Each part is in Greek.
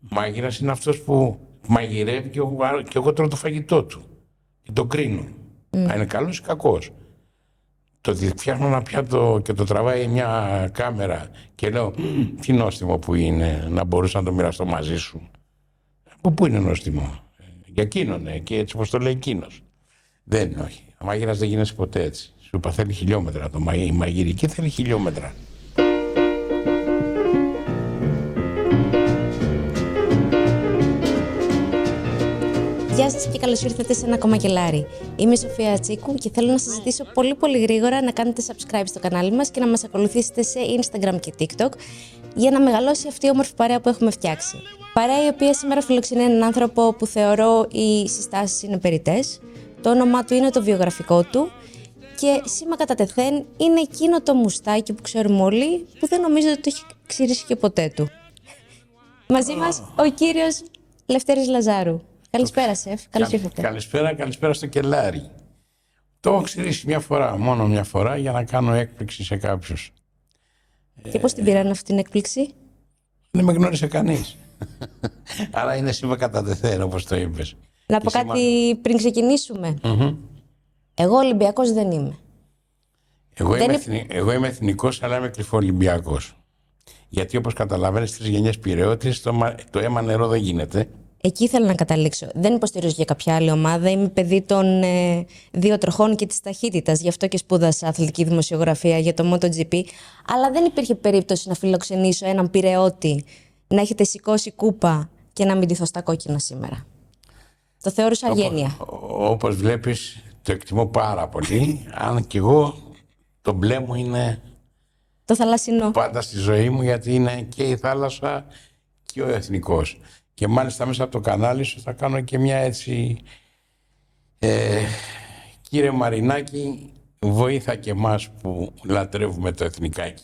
Μάγειρας είναι αυτός που μαγειρεύει και εγώ τρώω το φαγητό του. Και το κρίνω. Αν είναι καλός ή κακός. Το ότι φτιάχνω ένα πιάτο και το τραβάει μια κάμερα και λέω τι νόστιμο που είναι, να μπορούσα να το μοιραστώ μαζί σου. Από πού είναι νόστιμο? Για εκείνον, και έτσι όπως το λέει εκείνος. Δεν είναι, όχι. Ο μάγειρας δεν γίνεσαι ποτέ έτσι. Σου είπα θέλει χιλιόμετρα. Η μαγειρική θέλει χιλιόμετρα. Γεια σας και καλώς ήρθατε σε ένα ακόμα κελάρι. Είμαι η Σοφία Τσίκου και θέλω να σας ζητήσω πολύ γρήγορα να κάνετε subscribe στο κανάλι μας και να μας ακολουθήσετε σε Instagram και TikTok για να μεγαλώσει αυτή η όμορφη παρέα που έχουμε φτιάξει. Παρέα η οποία σήμερα φιλοξενεί έναν άνθρωπο που θεωρώ οι συστάσεις είναι περιττές. Το όνομά του είναι το βιογραφικό του και σήμα κατά τεθέν είναι εκείνο το μουστάκι που ξέρουμε όλοι που δεν νομίζω ότι το έχει ξυρίσει και ποτέ του. Μαζί μας ο κύριος Λευτέρης Λαζάρου. Καλησπέρα, Σεφ. Καλώς ήρθατε. Καλησπέρα στο κελάρι. Το έχω ξυρίσει μια φορά, μόνο μια φορά, για να κάνω έκπληξη σε κάποιους. Και πώς την πήραν αυτή την έκπληξη? Δεν με γνώρισε κανείς. Άρα είναι σήμα κατά τεθέν, όπως το είπες. Να πω κάτι πριν ξεκινήσουμε. Εγώ Ολυμπιακός δεν είμαι. Εγώ είμαι εθνικός, αλλά είμαι κρυφοολυμπιακός. Γιατί όπως καταλαβαίνεις, 3 γενιές πειραιώτης, το αίμα νερό δεν γίνεται. Εκεί ήθελα να καταλήξω. Δεν υποστηρίζω για κάποια άλλη ομάδα. Είμαι παιδί των 2 τροχών και της ταχύτητας. Γι' αυτό και σπούδασα αθλητική δημοσιογραφία για το MotoGP. Αλλά δεν υπήρχε περίπτωση να φιλοξενήσω έναν πειραιώτη, να έχετε σηκώσει κούπα και να μην ντυθώ στα κόκκινα σήμερα. Το θεώρησα αγένεια. Όπως βλέπεις, το εκτιμώ πάρα πολύ. Αν και εγώ το μπλε μου είναι το θαλασσινό. Πάντα στη ζωή μου, γιατί είναι και η θάλασσα και ο εθνικός. Και μάλιστα μέσα από το κανάλι σου θα κάνω και μια έτσι κύριε Μαρινάκη, βοήθα και εμάς που λατρεύουμε το εθνικάκι.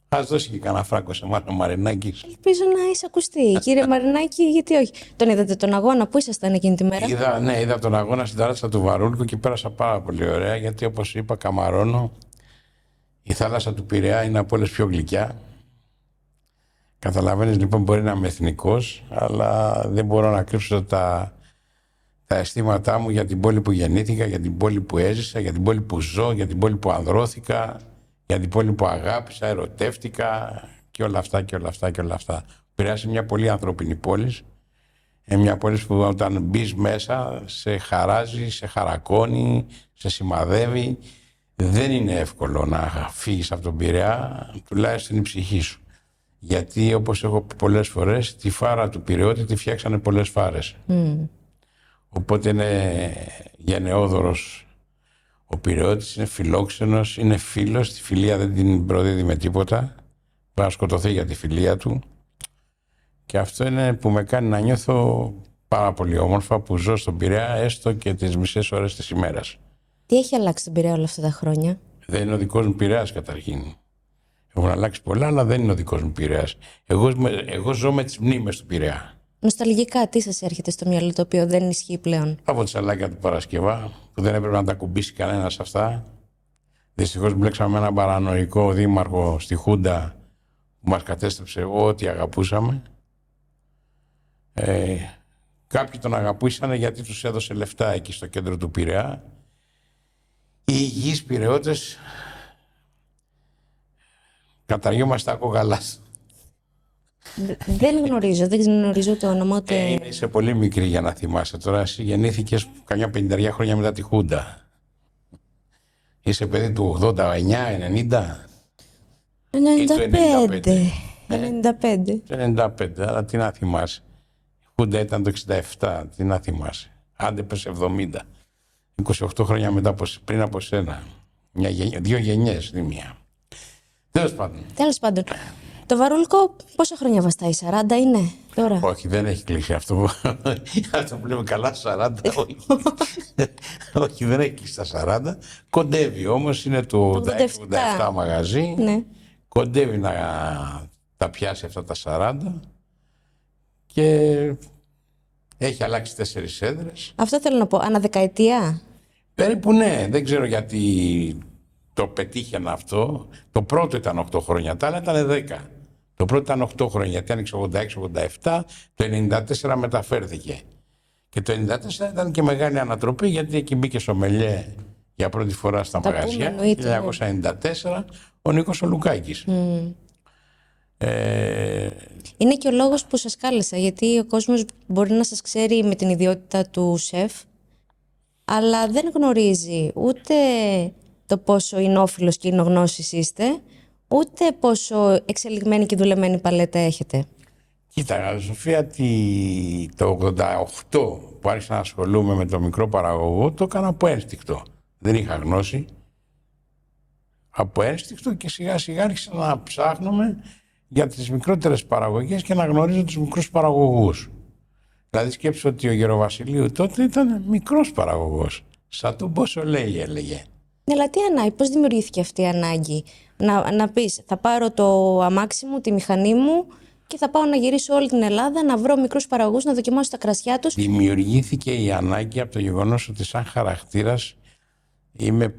Ας δώσει και κανένα φράγκο σε εμάς ο Μαρινάκης. Ελπίζω να εισακουστεί. Κύριε Μαρινάκη, γιατί όχι? Τον είδατε τον αγώνα, πού ήσασταν εκείνη τη μέρα? Είδα τον αγώνα στην ταράτσα του Βαρούλκου και πέρασα πάρα πολύ ωραία, γιατί όπως είπα καμαρώνω. Η θάλασσα του Πειραιά είναι από όλες πιο γλυκιά. Καταλαβαίνεις, λοιπόν, μπορεί να είμαι εθνικός, αλλά δεν μπορώ να κρύψω τα αισθήματά μου για την πόλη που γεννήθηκα, για την πόλη που έζησα, για την πόλη που ζω, για την πόλη που ανδρώθηκα, για την πόλη που αγάπησα, ερωτεύτηκα και όλα αυτά και όλα αυτά και όλα αυτά. Πειράζει μια πολύ ανθρώπινη πόλη. Μια πόλη που όταν μπεις μέσα σε χαράζει, σε χαρακώνει, σε σημαδεύει. Δεν είναι εύκολο να φύγεις από τον Πειραιά, τουλάχιστον η ψυχή σου. Γιατί όπως έχω πει πολλές φορές, τη φάρα του Πειραιώτη τη φτιάξανε πολλές φάρες. Οπότε είναι γενναιόδωρος ο Πειραιώτης, είναι φιλόξενος, είναι φίλος, τη φιλία δεν την προδίδει με τίποτα. Μπορεί να σκοτωθεί για τη φιλία του. Και αυτό είναι που με κάνει να νιώθω πάρα πολύ όμορφα που ζω στον Πειραιά, έστω και τις μισές ώρες της ημέρας. Τι έχει αλλάξει τον Πειραιά όλα αυτά τα χρόνια? Δεν είναι ο δικός μου Πειραιάς καταρχήν. Έχουν αλλάξει πολλά, αλλά δεν είναι ο δικός μου Πειραιάς. Εγώ ζω με τις μνήμες του Πειραιά. Νοσταλγικά, τι σας έρχεται στο μυαλό το οποίο δεν ισχύει πλέον? Από τη σαλάκια του Παρασκευά, που δεν έπρεπε να τα κουμπίσει κανένας αυτά. Δυστυχώς μπλέξαμε με έναν παρανοϊκό δήμαρχο στη Χούντα που μας κατέστρεψε ό,τι αγαπούσαμε. Κάποιοι τον αγαπούσαν γιατί τους έδωσε λεφτά εκεί στο κέντρο του Πειραιά. Οι υγιείς Πειραιώτες καταργιόμαστε κοκαλάς. Δεν γνωρίζω το όνομα ούτε... Είσαι πολύ μικρή για να θυμάσαι. Τώρα εσύ γεννήθηκες καμιά 50 χρόνια μετά τη Χούντα. Είσαι παιδί του 89, 90. 95. 95, άρα τι να θυμάσαι. Η Χούντα ήταν το 67, τι να θυμάσαι. Άντε πες 70. 28 χρόνια μετά, πριν από σένα. 2 γενιές, τη μία. Τέλος πάντων. Το Βαρούλκο πόσα χρόνια βαστάει, 40 είναι τώρα? Όχι, δεν έχει κλείσει αυτό. Αυτό που λέμε καλά, 40. Όχι, δεν έχει κλείσει τα 40. Κοντεύει όμως, είναι το 87 μαγαζί. Ναι. Κοντεύει να τα πιάσει αυτά τα 40. Και έχει αλλάξει 4 έδρες. Αυτό θέλω να πω, ανά δεκαετία. Περίπου ναι, δεν ξέρω γιατί το πετύχαινα αυτό. Το πρώτο ήταν 8 χρόνια, τα άλλα ήταν 10. Το πρώτο ήταν 8 χρόνια, γιατί άνοιξε 86-87, το 94 μεταφέρθηκε. Και το 94 ήταν και μεγάλη ανατροπή, γιατί εκεί μπήκε σομελιέ για πρώτη φορά στα μαγαζιά. Το 1994 ο Νίκος ο Λουκάκης. Είναι και ο λόγος που σας κάλεσα, γιατί ο κόσμος μπορεί να σας ξέρει με την ιδιότητα του σεφ, αλλά δεν γνωρίζει ούτε το πόσο ενόφιλος και εινογνώσης είστε, ούτε πόσο εξελιγμένη και δουλεμένη παλέτα έχετε. Κοίτα, Σοφία, το 88 που άρχισα να ασχολούμαι με το μικρό παραγωγό, το έκανα από ένστικτο. Δεν είχα γνώση. Από ένστικτο και σιγά σιγά άρχισα να ψάχνουμε για τις μικρότερες παραγωγές και να γνωρίζω τους μικρούς παραγωγούς. Δηλαδή σκέψου ότι ο Γεροβασιλείου τότε ήταν μικρός παραγωγός. Σαν τον πόσο λέει έλεγε. Ναι, αλλά τι ανάγκη, πώς δημιουργήθηκε αυτή η ανάγκη να πεις θα πάρω το αμάξι μου, τη μηχανή μου και θα πάω να γυρίσω όλη την Ελλάδα να βρω μικρούς παραγωγούς να δοκιμάσω τα κρασιά τους. Δημιουργήθηκε η ανάγκη από το γεγονός ότι σαν χαρακτήρας είμαι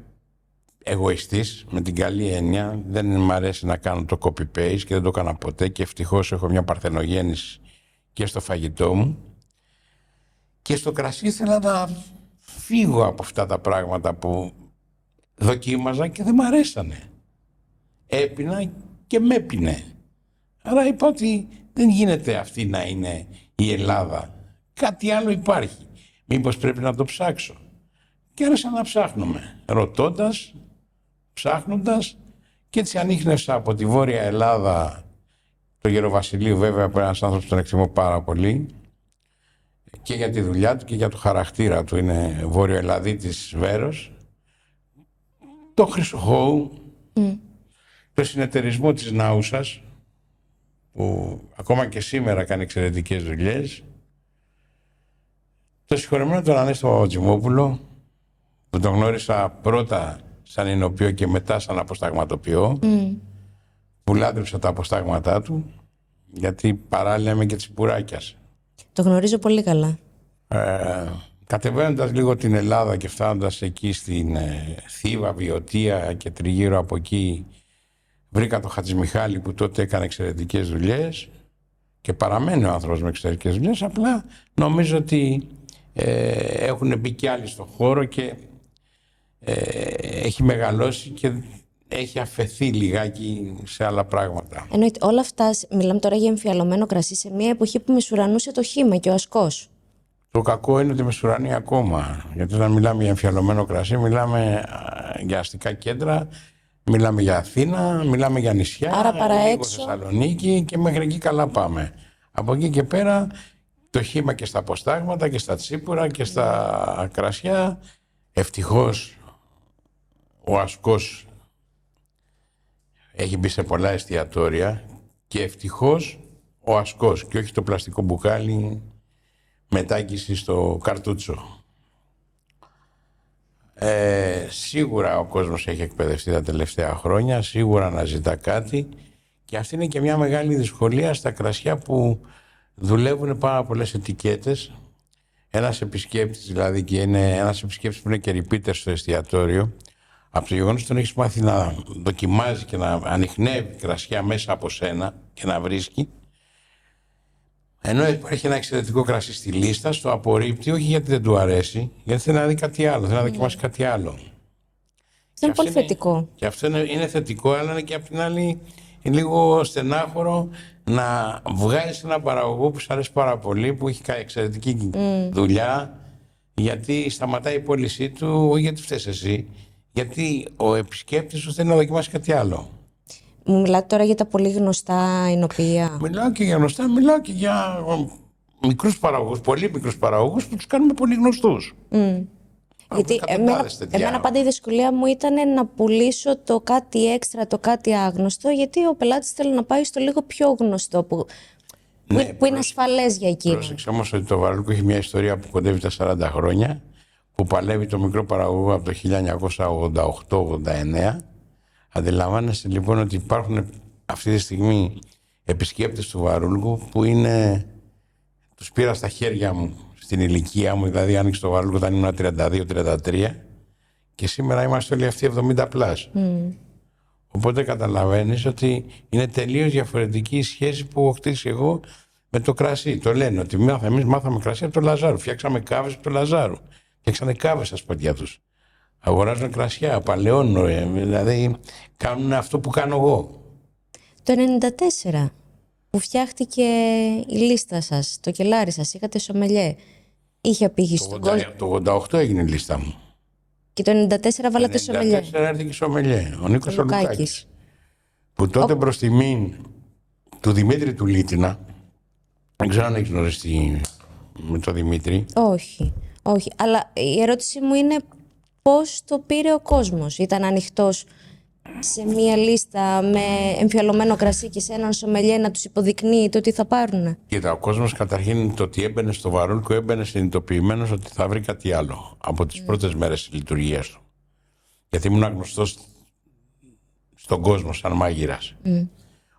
εγωιστής με την καλή έννοια. Δεν μ' αρέσει να κάνω το copy-paste και δεν το έκανα ποτέ και ευτυχώς έχω μια παρθενογέννηση και στο φαγητό μου. Και στο κρασί ήθελα να φύγω από αυτά τα πράγματα που δοκίμαζα και δεν μ' αρέσανε. Έπινα και με έπινε. Άρα είπα ότι δεν γίνεται αυτή να είναι η Ελλάδα. Κάτι άλλο υπάρχει. Μήπως πρέπει να το ψάξω. Και άρχισα να ψάχνουμε. Ρωτώντας, ψάχνοντας και έτσι ανίχνευσα από τη Βόρεια Ελλάδα το Γεροβασιλείου, βέβαια που ένας άνθρωπος τον εκτιμώ πάρα πολύ και για τη δουλειά του και για το χαρακτήρα του. Είναι Βόρειο Ελλαδίτης Βέρος. Το Χρυσοχώου, το συνεταιρισμό της Νάουσας που ακόμα και σήμερα κάνει εξαιρετικές δουλειές, το συγχωρεμένο τον Ανέστο Παπατζημόπουλο που τον γνώρισα πρώτα σαν εινοποιό και μετά σαν αποσταγματοποιό, που λάτρεψα τα αποστάγματά του γιατί παράλληλα είμαι και τσιπουράκιας. Το γνωρίζω πολύ καλά. Κατεβαίνοντας λίγο την Ελλάδα και φτάνοντας εκεί στην Θήβα, Βιωτία και τριγύρω από εκεί, βρήκα τον Χατζημιχάλη που τότε έκανε εξαιρετικές δουλειές και παραμένει ο άνθρωπος με εξαιρετικές δουλειές, απλά νομίζω ότι έχουν μπει κι άλλοι στον χώρο και έχει μεγαλώσει και έχει αφαιθεί λιγάκι σε άλλα πράγματα. Εννοείται, όλα αυτά, μιλάμε τώρα για εμφιαλωμένο κρασί σε μια εποχή που μεσουρανούσε το χύμα και ο ασκός. Το κακό είναι ότι μεσουρανεί ακόμα. Γιατί όταν μιλάμε για εμφιαλωμένο κρασί, μιλάμε για αστικά κέντρα, μιλάμε για Αθήνα, μιλάμε για νησιά, άρα λίγο Θεσσαλονίκη και μέχρι εκεί καλά πάμε. Από εκεί και πέρα το χύμα και στα αποστάγματα και στα τσίπουρα και στα κρασιά. Ευτυχώς ο ασκός έχει μπει σε πολλά εστιατόρια και ευτυχώς ο ασκός και όχι το πλαστικό μπουκάλι μετάγγιση στο καρτούτσο. Σίγουρα ο κόσμος έχει εκπαιδευτεί τα τελευταία χρόνια, σίγουρα αναζητά κάτι και αυτή είναι και μια μεγάλη δυσκολία στα κρασιά που δουλεύουν πάρα πολλές ετικέτες. Ένας επισκέπτης δηλαδή, και είναι ένας επισκέπτης που είναι και repeater στο εστιατόριο, από το γεγονός ότι τον έχεις μάθει να δοκιμάζει και να ανιχνεύει κρασιά μέσα από σένα και να βρίσκει, ενώ υπάρχει ένα εξαιρετικό κρασί στη λίστα, στο απορρίπτει, όχι γιατί δεν του αρέσει, γιατί θέλει να δει κάτι άλλο, θέλει να δοκιμάσει κάτι άλλο. Αυτό είναι πολύ θετικό. Και αυτό είναι θετικό, αλλά είναι και απ' την άλλη λίγο στενάχωρο να βγάλεις έναν παραγωγό που σου αρέσει πάρα πολύ, που έχει εξαιρετική δουλειά, γιατί σταματάει η πώλησή του, όχι γιατί φταίς εσύ, γιατί ο επισκέπτης σου θέλει να δοκιμάσει κάτι άλλο. Μου μιλάτε τώρα για τα πολύ γνωστά εινοποιεία. Μιλάω και για γνωστά, μιλάω και για μικρούς παραγωγούς, πολύ μικρούς παραγωγούς που τους κάνουμε πολύ γνωστούς. Γιατί εμένα πάντα η δυσκολία μου ήταν να πουλήσω το κάτι έξτρα, το κάτι άγνωστο, γιατί ο πελάτης θέλει να πάει στο λίγο πιο γνωστό, που είναι ασφαλές για εκείνο. Πρόσεξε όμως ότι το Βαρέλκο έχει μια ιστορία που κοντεύει τα 40 χρόνια, που παλεύει το μικρό παραγωγό από το 1988-89. Αντιλαμβάνεσαι λοιπόν ότι υπάρχουν αυτή τη στιγμή επισκέπτες του Βαρούλγου που τους πήρα στα χέρια μου στην ηλικία μου, δηλαδή άνοιξε το Βαρούλγο όταν ήμουν 32-33 και σήμερα είμαστε όλοι αυτοί 70+. Οπότε καταλαβαίνεις ότι είναι τελείως διαφορετική η σχέση που έχω χτίσει εγώ με το κρασί. Το λένε ότι εμείς μάθαμε κρασί από τον Λαζάρου. Φτιάξαμε κάβες από τον Λαζάρου. Φτιάξανε κάβες στα σπίτια τους. Αγοράζουν κρασιά, παλαιώνουν, δηλαδή κάνουν αυτό που κάνω εγώ. Το 1994 που φτιάχτηκε η λίστα σας, το κελάρι σας, είχατε σομελιέ. Είχε απήχηση στον κόσμο. Το 88 έγινε η λίστα μου. Και το 94 βάλατε σομελιέ. Το 94 έρθει και σομελιέ. Ο Νίκος ο Λουκάκης. Λουκάκης. Που τότε προς τιμήν του Δημήτρη του Λίτινα, δεν ξέρω αν έχεις γνωριστεί με τον Δημήτρη. Όχι, όχι. Αλλά η ερώτηση μου είναι πώς το πήρε ο κόσμος. Ήταν ανοιχτός σε μία λίστα με εμφιαλωμένο κρασί και σε έναν σομελιέ να τους υποδεικνύει το τι θα πάρουνε? Κοίτα, ο κόσμος καταρχήν το ότι έμπαινε στο Βαρούλικο έμπαινε συνειδητοποιημένος ότι θα βρει κάτι άλλο από τις πρώτες μέρες της λειτουργίας του. Γιατί ήμουν γνωστός στον κόσμο σαν μάγειρας.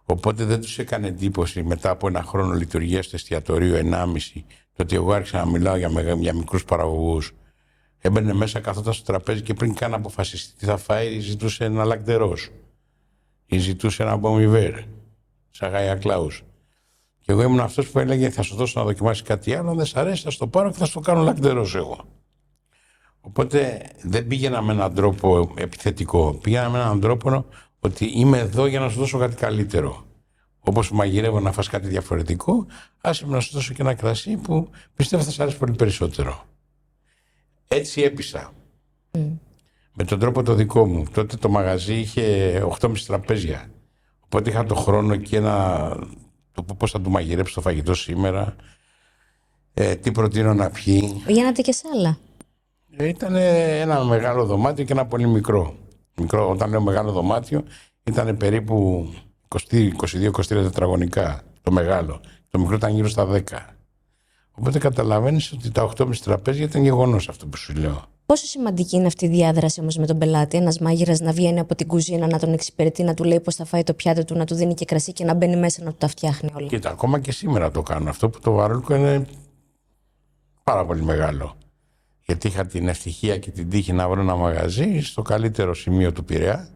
Οπότε δεν τους έκανε εντύπωση μετά από ένα χρόνο λειτουργίας στο εστιατορείο, 1,5, το ότι εγώ άρχισα να μιλάω για μικρούς παραγωγούς. Έμπαινε μέσα, καθόταν στο τραπέζι και πριν καν αποφασιστεί τι θα φάει, ζητούσε ένα λακτερός ή ζητούσε ένα μπομιβέρ, σαν Γάια Κλάους. Και εγώ ήμουν αυτός που έλεγε: θα σου δώσω να δοκιμάσεις κάτι άλλο, αν δεν σ' αρέσει, θα στο πάρω και θα στο κάνω λακτερός εγώ. Οπότε δεν πήγαινα με έναν τρόπο επιθετικό. Πήγαινα με έναν τρόπο ότι είμαι εδώ για να σου δώσω κάτι καλύτερο. Όπως μαγειρεύω να φας κάτι διαφορετικό, άσε με να σου δώσω και ένα κρασί που πιστεύω θα σ' αρέσει πολύ περισσότερο. Έτσι έπεισα. Με τον τρόπο το δικό μου. Τότε το μαγαζί είχε 8,5 τραπέζια. Οπότε είχα το χρόνο και πώς θα του μαγειρέψω το φαγητό σήμερα, τι προτείνω να πιει. Γίνατε και σάλα. Ήταν ένα μεγάλο δωμάτιο και ένα πολύ μικρό. Όταν λέω μεγάλο δωμάτιο, ήταν περίπου 22-23 τετραγωνικά το μεγάλο. Το μικρό ήταν γύρω στα 10. Οπότε καταλαβαίνεις ότι τα 8,5 τραπέζια ήταν γεγονός αυτό που σου λέω. Πόσο σημαντική είναι αυτή η διάδραση όμως με τον πελάτη? Ένας μάγειρας να βγαίνει από την κουζίνα, να τον εξυπηρετεί, να του λέει πώς θα φάει το πιάτο του, να του δίνει και κρασί και να μπαίνει μέσα να του τα φτιάχνει όλα. Κοίτα, ακόμα και σήμερα το κάνω αυτό, που το Βαρούλικο είναι πάρα πολύ μεγάλο. Γιατί είχα την ευτυχία και την τύχη να βρω ένα μαγαζί στο καλύτερο σημείο του Πειραιά,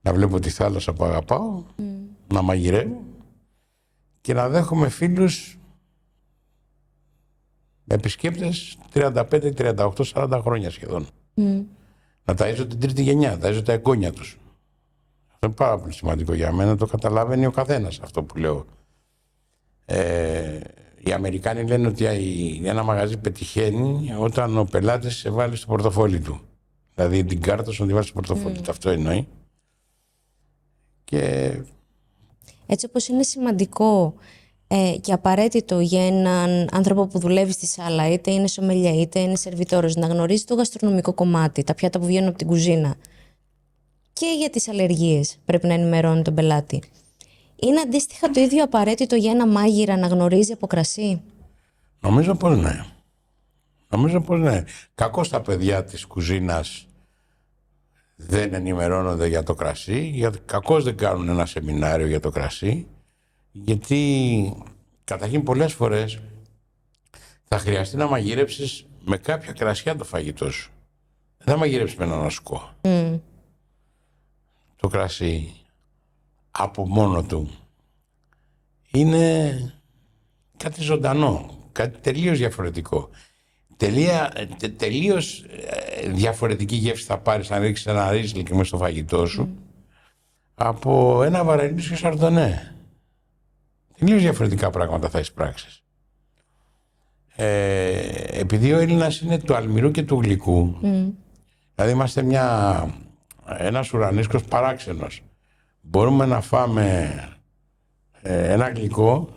να βλέπω τη θάλασσα που αγαπάω, να μαγειρεύω και να δέχομαι φίλους επισκέπτες 35, 38, 40 χρόνια σχεδόν. Να ταΐζω την τρίτη γενιά, ταΐζω τα εγγόνια τους. Αυτό είναι πάρα πολύ σημαντικό για μένα, το καταλαβαίνει ο καθένας αυτό που λέω. Οι Αμερικάνοι λένε ότι ένα μαγαζί πετυχαίνει όταν ο πελάτης σε βάλει στο πορτοφόλι του. Δηλαδή την κάρτα σου να τη βάλει στο πορτοφόλι του. Αυτό εννοεί. Και... Έτσι όπως είναι σημαντικό και απαραίτητο για έναν άνθρωπο που δουλεύει στη σάλα, είτε είναι σομελιέ είτε είναι σερβιτόρος, να γνωρίζει το γαστρονομικό κομμάτι, τα πιάτα που βγαίνουν από την κουζίνα, και για τις αλλεργίες πρέπει να ενημερώνει τον πελάτη. Είναι αντίστοιχα το ίδιο απαραίτητο για ένα μάγειρα να γνωρίζει από κρασί? Νομίζω πως ναι. Νομίζω πως ναι. Κακώς τα παιδιά της κουζίνας δεν ενημερώνονται για το κρασί, κακώς δεν κάνουν ένα σεμινάριο για το κρασί, γιατί καταρχήν πολλές φορές θα χρειαστεί να μαγειρέψεις με κάποια κρασιά το φαγητό σου. Δεν θα μαγειρέψεις με ένα νοσικό. Το κρασί από μόνο του είναι κάτι ζωντανό, κάτι τελείως διαφορετικό. Τελείως διαφορετική γεύση θα πάρεις αν ρίξεις ένα ρίζλικ μέσα στο φαγητό σου από ένα βαρελίσιο σαρδονέ. Τελείως διαφορετικά πράγματα θα εισπράξεις. Επειδή ο Έλληνας είναι του αλμυρού και του γλυκού, δηλαδή είμαστε ένας ουρανίσκος παράξενος. Μπορούμε να φάμε ένα γλυκό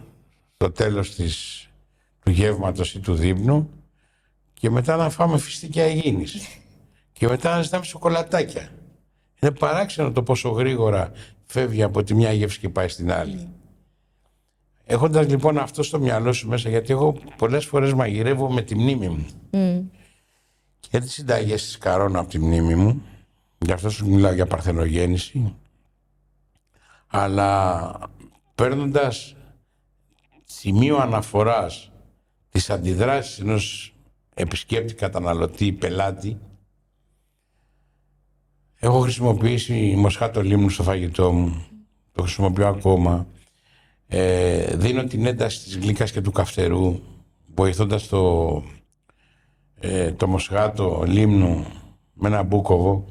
στο τέλος του γεύματος ή του δείπνου και μετά να φάμε φιστίκια αιγίνης και μετά να ζητάμε σοκολατάκια. Είναι παράξενο το πόσο γρήγορα φεύγει από τη μια γεύση και πάει στην άλλη. Έχοντας λοιπόν αυτό στο μυαλό σου μέσα, γιατί εγώ πολλές φορές μαγειρεύω με τη μνήμη μου και τις συνταγές της καρώνω από τη μνήμη μου, γι' αυτό σου μιλάω για παρθενογέννηση, αλλά παίρνοντας σημείο αναφοράς τις αντιδράσεις ενός επισκέπτη, καταναλωτή, πελάτη, Έχω χρησιμοποιήσει μοσχάτο λίμνου στο φαγητό μου. Το χρησιμοποιώ ακόμα. Δίνω την ένταση της γλύκας και του καυτερού, βοηθώντας το μοσχάτο λίμνου με ένα μπούκοβο.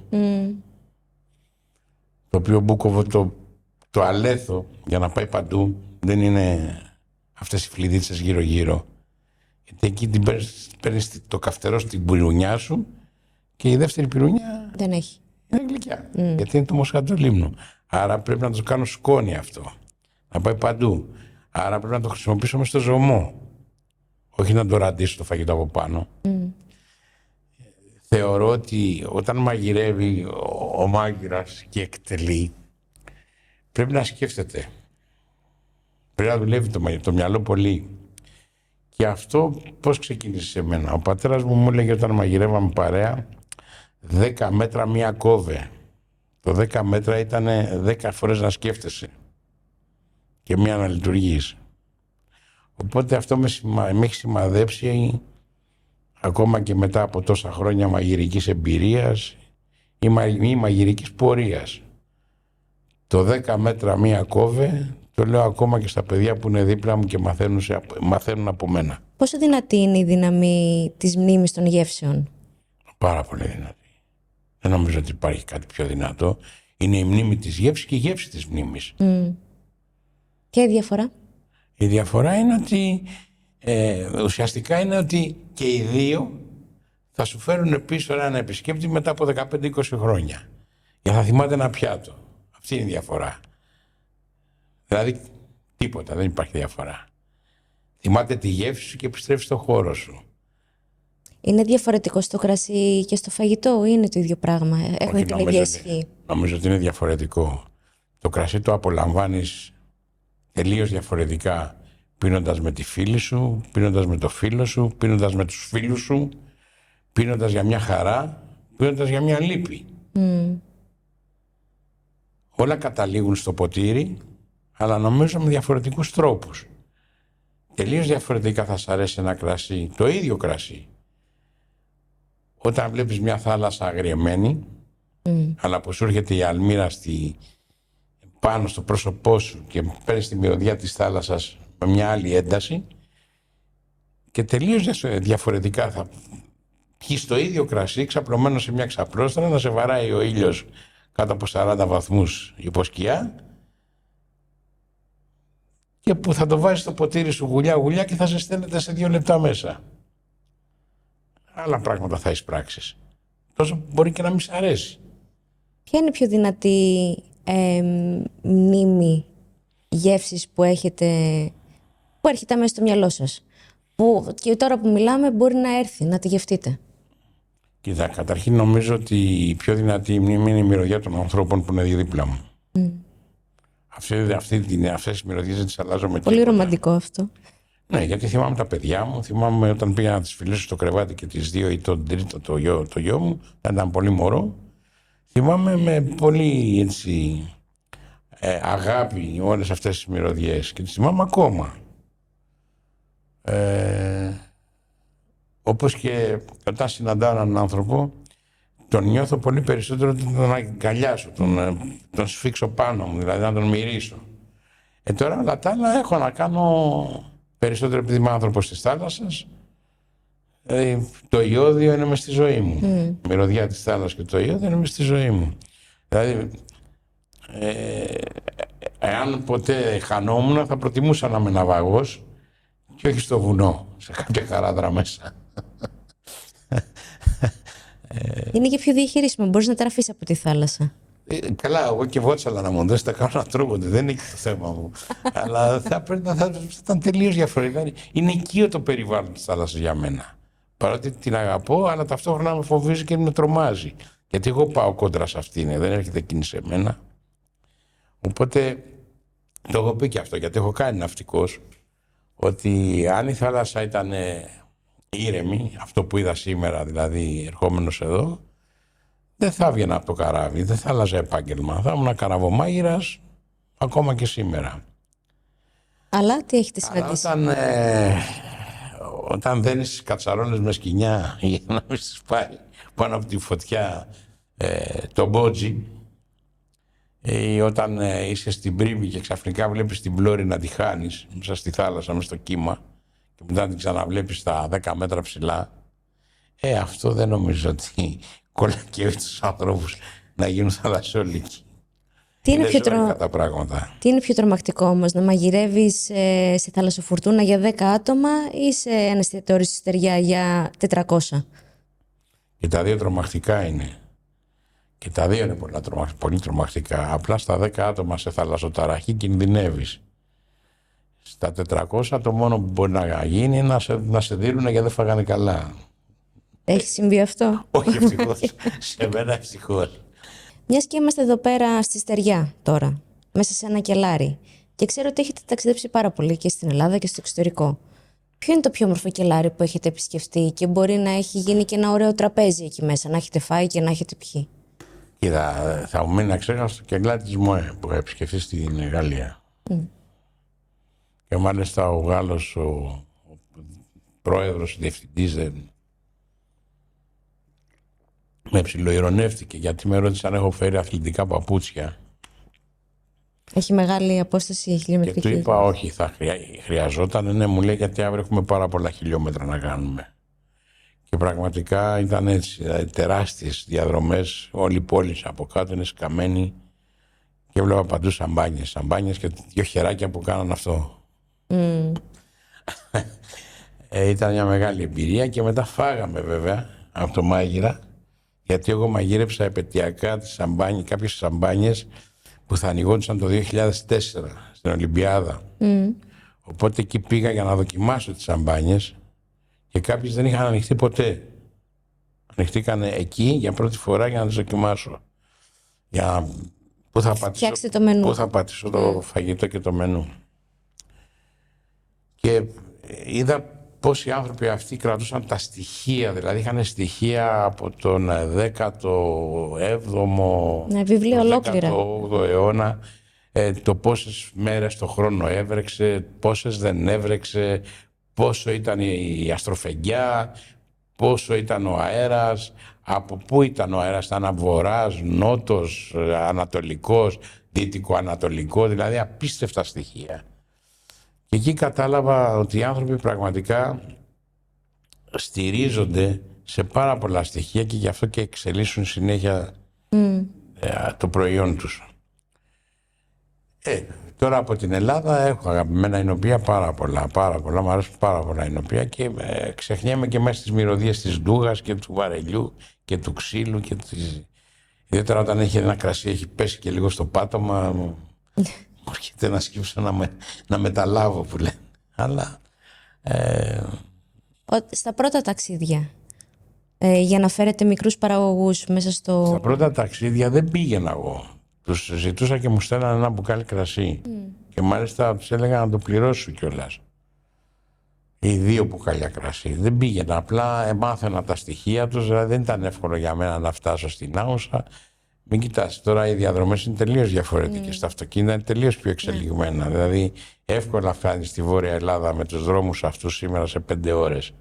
Το οποίο μπούκοβο το αλέθω για να πάει παντού. Δεν είναι αυτές οι φλιδίτσες γύρω-γύρω. Γιατί εκεί την παίρνεις το καυτερό στην πυρουνιά σου και η δεύτερη πυρουνιά Δεν έχει. είναι γλυκιά. Γιατί είναι το μοσχάτο λίμνου. Άρα πρέπει να το κάνω σκόνη αυτό. Να πάει παντού. Άρα πρέπει να το χρησιμοποιήσω μες στο ζωμό. Όχι να το ραντίσω το φαγητό από πάνω. Θεωρώ ότι όταν μαγειρεύει ο μάγειρας και εκτελεί, πρέπει να σκέφτεται. Πρέπει να δουλεύει το μυαλό πολύ. Και αυτό πώς ξεκίνησε σε μένα. Ο πατέρας μου έλεγε όταν μαγειρεύαμε παρέα, 10 μέτρα μία κόβε. Το 10 μέτρα ήταν 10 φορές να σκέφτεσαι και μία να λειτουργείς. Οπότε αυτό με έχει σημαδέψει ακόμα και μετά από τόσα χρόνια μαγειρικής εμπειρίας ή μαγειρικής πορείας. Το 10 μέτρα μία κόβε, το λέω ακόμα και στα παιδιά που είναι δίπλα μου και μαθαίνουν από μένα. Πόσο δυνατή είναι η δύναμη της μνήμης των γεύσεων? Πάρα πολύ δυνατή. Δεν νομίζω ότι υπάρχει κάτι πιο δυνατό. Είναι η μνήμη της γεύσης και η γεύση της μνήμης. Και η διαφορά? Η διαφορά είναι ότι ουσιαστικά είναι ότι και οι δύο θα σου φέρουν πίσω έναν επισκέπτη μετά από 15-20 χρόνια. Για να θυμάται ένα πιάτο. Αυτή είναι η διαφορά. Δηλαδή τίποτα, δεν υπάρχει διαφορά. Θυμάται τη γεύση σου και επιστρέφει στο χώρο σου. Είναι διαφορετικό στο κρασί και στο φαγητό ή είναι το ίδιο πράγμα? Έχουν την ίδια ισχύ? Νομίζω ότι είναι διαφορετικό. Το κρασί το απολαμβάνεις τελείως διαφορετικά, πίνοντας με τη φίλη σου, πίνοντας με το φίλο σου, πίνοντας με τους φίλους σου, πίνοντας για μια χαρά, πίνοντας για μια λύπη. Όλα καταλήγουν στο ποτήρι, αλλά νομίζω με διαφορετικούς τρόπους. Τελείως διαφορετικά θα σ' αρέσει ένα κρασί, το ίδιο κρασί. Όταν βλέπεις μια θάλασσα αγριεμένη, αλλά που σου έρχεται η αλμύρα πάνω στο πρόσωπό σου και παίρνεις τη μυρωδιά της θάλασσας με μια άλλη ένταση και τελείως διαφορετικά θα πιεις το ίδιο κρασί ξαπλωμένο σε μια ξαπλώστρα, να σε βαράει ο ήλιος κάτω από 40 βαθμούς υποσκιά και που θα το βάζεις στο ποτήρι σου γουλιά και θα σε στέλνετε σε 2 λεπτά μέσα. Άλλα πράγματα θα εισπράξεις. Τόσο μπορεί και να μην σ' αρέσει. Ποια είναι η πιο δυνατή μνήμη γεύσης που έρχεται μέσα στο μυαλό σας, που και τώρα που μιλάμε μπορεί να έρθει, να τη γευτείτε? Κοίτα, καταρχήν νομίζω ότι η πιο δυνατή μνήμη είναι η μυρωδιά των ανθρώπων που είναι δίπλα μου. Αυτές τις μυρωδιές δεν τις αλλάζω με τίποτα. Πολύ ρομαντικό αυτό. Ναι, γιατί θυμάμαι τα παιδιά μου, θυμάμαι όταν πήγα να τις φιλήσω στο κρεβάτι και τις 2 ή τον τρίτο το γιο μου, ήταν πολύ μωρό. Θυμάμαι με πολύ έτσι, αγάπη όλες αυτές τις μυρωδιές και τις θυμάμαι ακόμα. Όπως και όταν συναντάω έναν άνθρωπο, τον νιώθω πολύ περισσότερο όταν τον αγκαλιάσω, τον σφίξω πάνω μου, δηλαδή να τον μυρίσω. Τώρα όλα τα άλλα έχω να κάνω περισσότερο επειδή είμαι άνθρωπος της θάλασσας. Το ιώδιο είναι μες στη ζωή μου. Η μυρωδιά της θάλασσας και το ιώδιο είναι μες στη ζωή μου. Δηλαδή, εάν ποτέ χανόμουν, θα προτιμούσα να είμαι ναυαγός και όχι στο βουνό, σε κάποια χαράδρα μέσα. Είναι και πιο διαχειρίσιμο, μπορείς να τραφείς από τη θάλασσα. Καλά, εγώ και βότσαλα να μου δώσει, τα κάνω να τρώγονται, δεν είναι και το θέμα μου. Αλλά θα ήταν τελείως διαφορετικά. Είναι οικείο το περιβάλλον της θάλασσας για μένα. Παρότι την αγαπώ, αλλά ταυτόχρονα με φοβίζει και με τρομάζει. Γιατί εγώ πάω κόντρα σε αυτήν, δεν έρχεται εκείνη σε μένα. Οπότε το έχω πει και αυτό, γιατί έχω κάνει ναυτικός, ότι αν η θάλασσα ήταν ήρεμη, αυτό που είδα σήμερα δηλαδή ερχόμενος εδώ, δεν θα έβγαινα από το καράβι, δεν θα άλλαζα επάγγελμα. Θα ήμουν καραβομάγειρας ακόμα και σήμερα. Αλλά τι έχετε συναντήσει? Όταν δένεις κατσαρόλες με σκοινιά για να μην στις πάει πάνω από τη φωτιά το μπότζι, όταν είσαι στην Πρίμη και ξαφνικά βλέπεις την πλώρη να τη χάνεις μέσα στη θάλασσα, μέσα στο κύμα και μετά να την ξαναβλέπεις στα 10 μέτρα ψηλά, αυτό δεν νομίζω ότι κολακεύει τους ανθρώπους να γίνουν θαλασσόλικοι. Τι είναι πιο τρομακτικό όμως, να μαγειρεύεις σε θαλασσοφουρτούνα για 10 άτομα ή σε ένα εστιατόριο στη Στεριά για 400? Και τα δύο τρομακτικά είναι. Και τα δύο είναι πολύ τρομακτικά. Απλά στα 10 άτομα σε θαλασσοταραχή κινδυνεύεις. Στα 400 το μόνο που μπορεί να γίνει είναι να σε δίνουν γιατί δεν φάγανε καλά. Έχει συμβεί αυτό? Όχι, ευτυχώς. Σε μένα ευτυχώς. Μιας και είμαστε εδώ πέρα στη Στεριά τώρα, μέσα σε ένα κελάρι, και ξέρω ότι έχετε ταξιδέψει πάρα πολύ και στην Ελλάδα και στο εξωτερικό. Ποιο είναι το πιο όμορφο κελάρι που έχετε επισκεφτεί και μπορεί να έχει γίνει και ένα ωραίο τραπέζι εκεί μέσα, να έχετε φάει και να έχετε πιει? Κοίτα, θα μου μείνει αξέχαστο το κελάρι της ΜΟΕ που έχω επισκεφτεί στην Γαλλία. Και μάλιστα ο Γάλλος, ο πρόεδρος, ο διευθυντής με ψιλοειρωνεύτηκε γιατί με ρώτησε αν έχω φέρει αθλητικά παπούτσια. Έχει μεγάλη απόσταση χιλιομετρική? Και του είπα όχι, χρειαζόταν. Ναι, μου λέει, γιατί αύριο έχουμε πάρα πολλά χιλιόμετρα να κάνουμε. Και πραγματικά ήταν έτσι, τεράστιες διαδρομές, όλη η πόλη από κάτω είναι σκαμμένη και έβλεπα παντού σαμπάνιες και 2 χεράκια που κάναν αυτό. Ήταν μια μεγάλη εμπειρία και μετά φάγαμε βέβαια από το μάγειρα, γιατί εγώ μαγείρεψα επαιτειακά κάποιες σαμπάνιες που θα ανοιγόντουσαν το 2004 στην Ολυμπιάδα. Οπότε εκεί πήγα για να δοκιμάσω τις σαμπάνιες και κάποιες δεν είχαν ανοιχτεί ποτέ. Ανοιχτήκαν εκεί για πρώτη φορά για να τις δοκιμάσω. Πού θα πατήσω το φαγητό και το μενού. Και είδα πώς οι άνθρωποι αυτοί κρατούσαν τα στοιχεία, δηλαδή είχαν στοιχεία από τον 17ο, βιβλία ολόκληρα, 18ο αιώνα, το πόσες μέρες το χρόνο έβρεξε, πόσες δεν έβρεξε, πόσο ήταν η αστροφεγγιά, πόσο ήταν ο αέρας, από πού ήταν ο αέρας, ήταν βορράς, νότος, ανατολικός, δυτικο-ανατολικό, δηλαδή απίστευτα στοιχεία. Και εκεί κατάλαβα ότι οι άνθρωποι πραγματικά στηρίζονται σε πάρα πολλά στοιχεία και γι' αυτό και εξελίσσουν συνέχεια το προϊόν τους. Τώρα από την Ελλάδα έχω αγαπημένα εινοποιεία πάρα πολλά, μου αρέσουν πάρα πολλά εινοποιεία και ξεχνιέμαι και μέσα στις μυρωδιές της ντούγας και του βαρελιού και του ξύλου και ιδιαίτερα όταν έχει ένα κρασί, έχει πέσει και λίγο στο πάτωμα, μου έρχεται να σκύψω να μεταλάβω που λένε. Αλλά στα πρώτα ταξίδια, για να φέρετε μικρούς παραγωγούς μέσα στα πρώτα ταξίδια δεν πήγαινα εγώ. Τους ζητούσα και μου στέλνανε ένα μπουκάλι κρασί. Και μάλιστα τους έλεγα να το πληρώσω κιόλας. Ή 2 μπουκάλια κρασί. Δεν πήγαινα. Απλά έμαθαινα τα στοιχεία τους. Δηλαδή δεν ήταν εύκολο για μένα να φτάσω στην Άουσα. Μην κοιτάς, τώρα οι διαδρομές είναι τελείως διαφορετικές. Τα αυτοκίνητα είναι τελείως πιο εξελιγμένα. Δηλαδή εύκολα φτάνεις στη Βόρεια Ελλάδα με τους δρόμους αυτούς σήμερα σε 5 ώρες.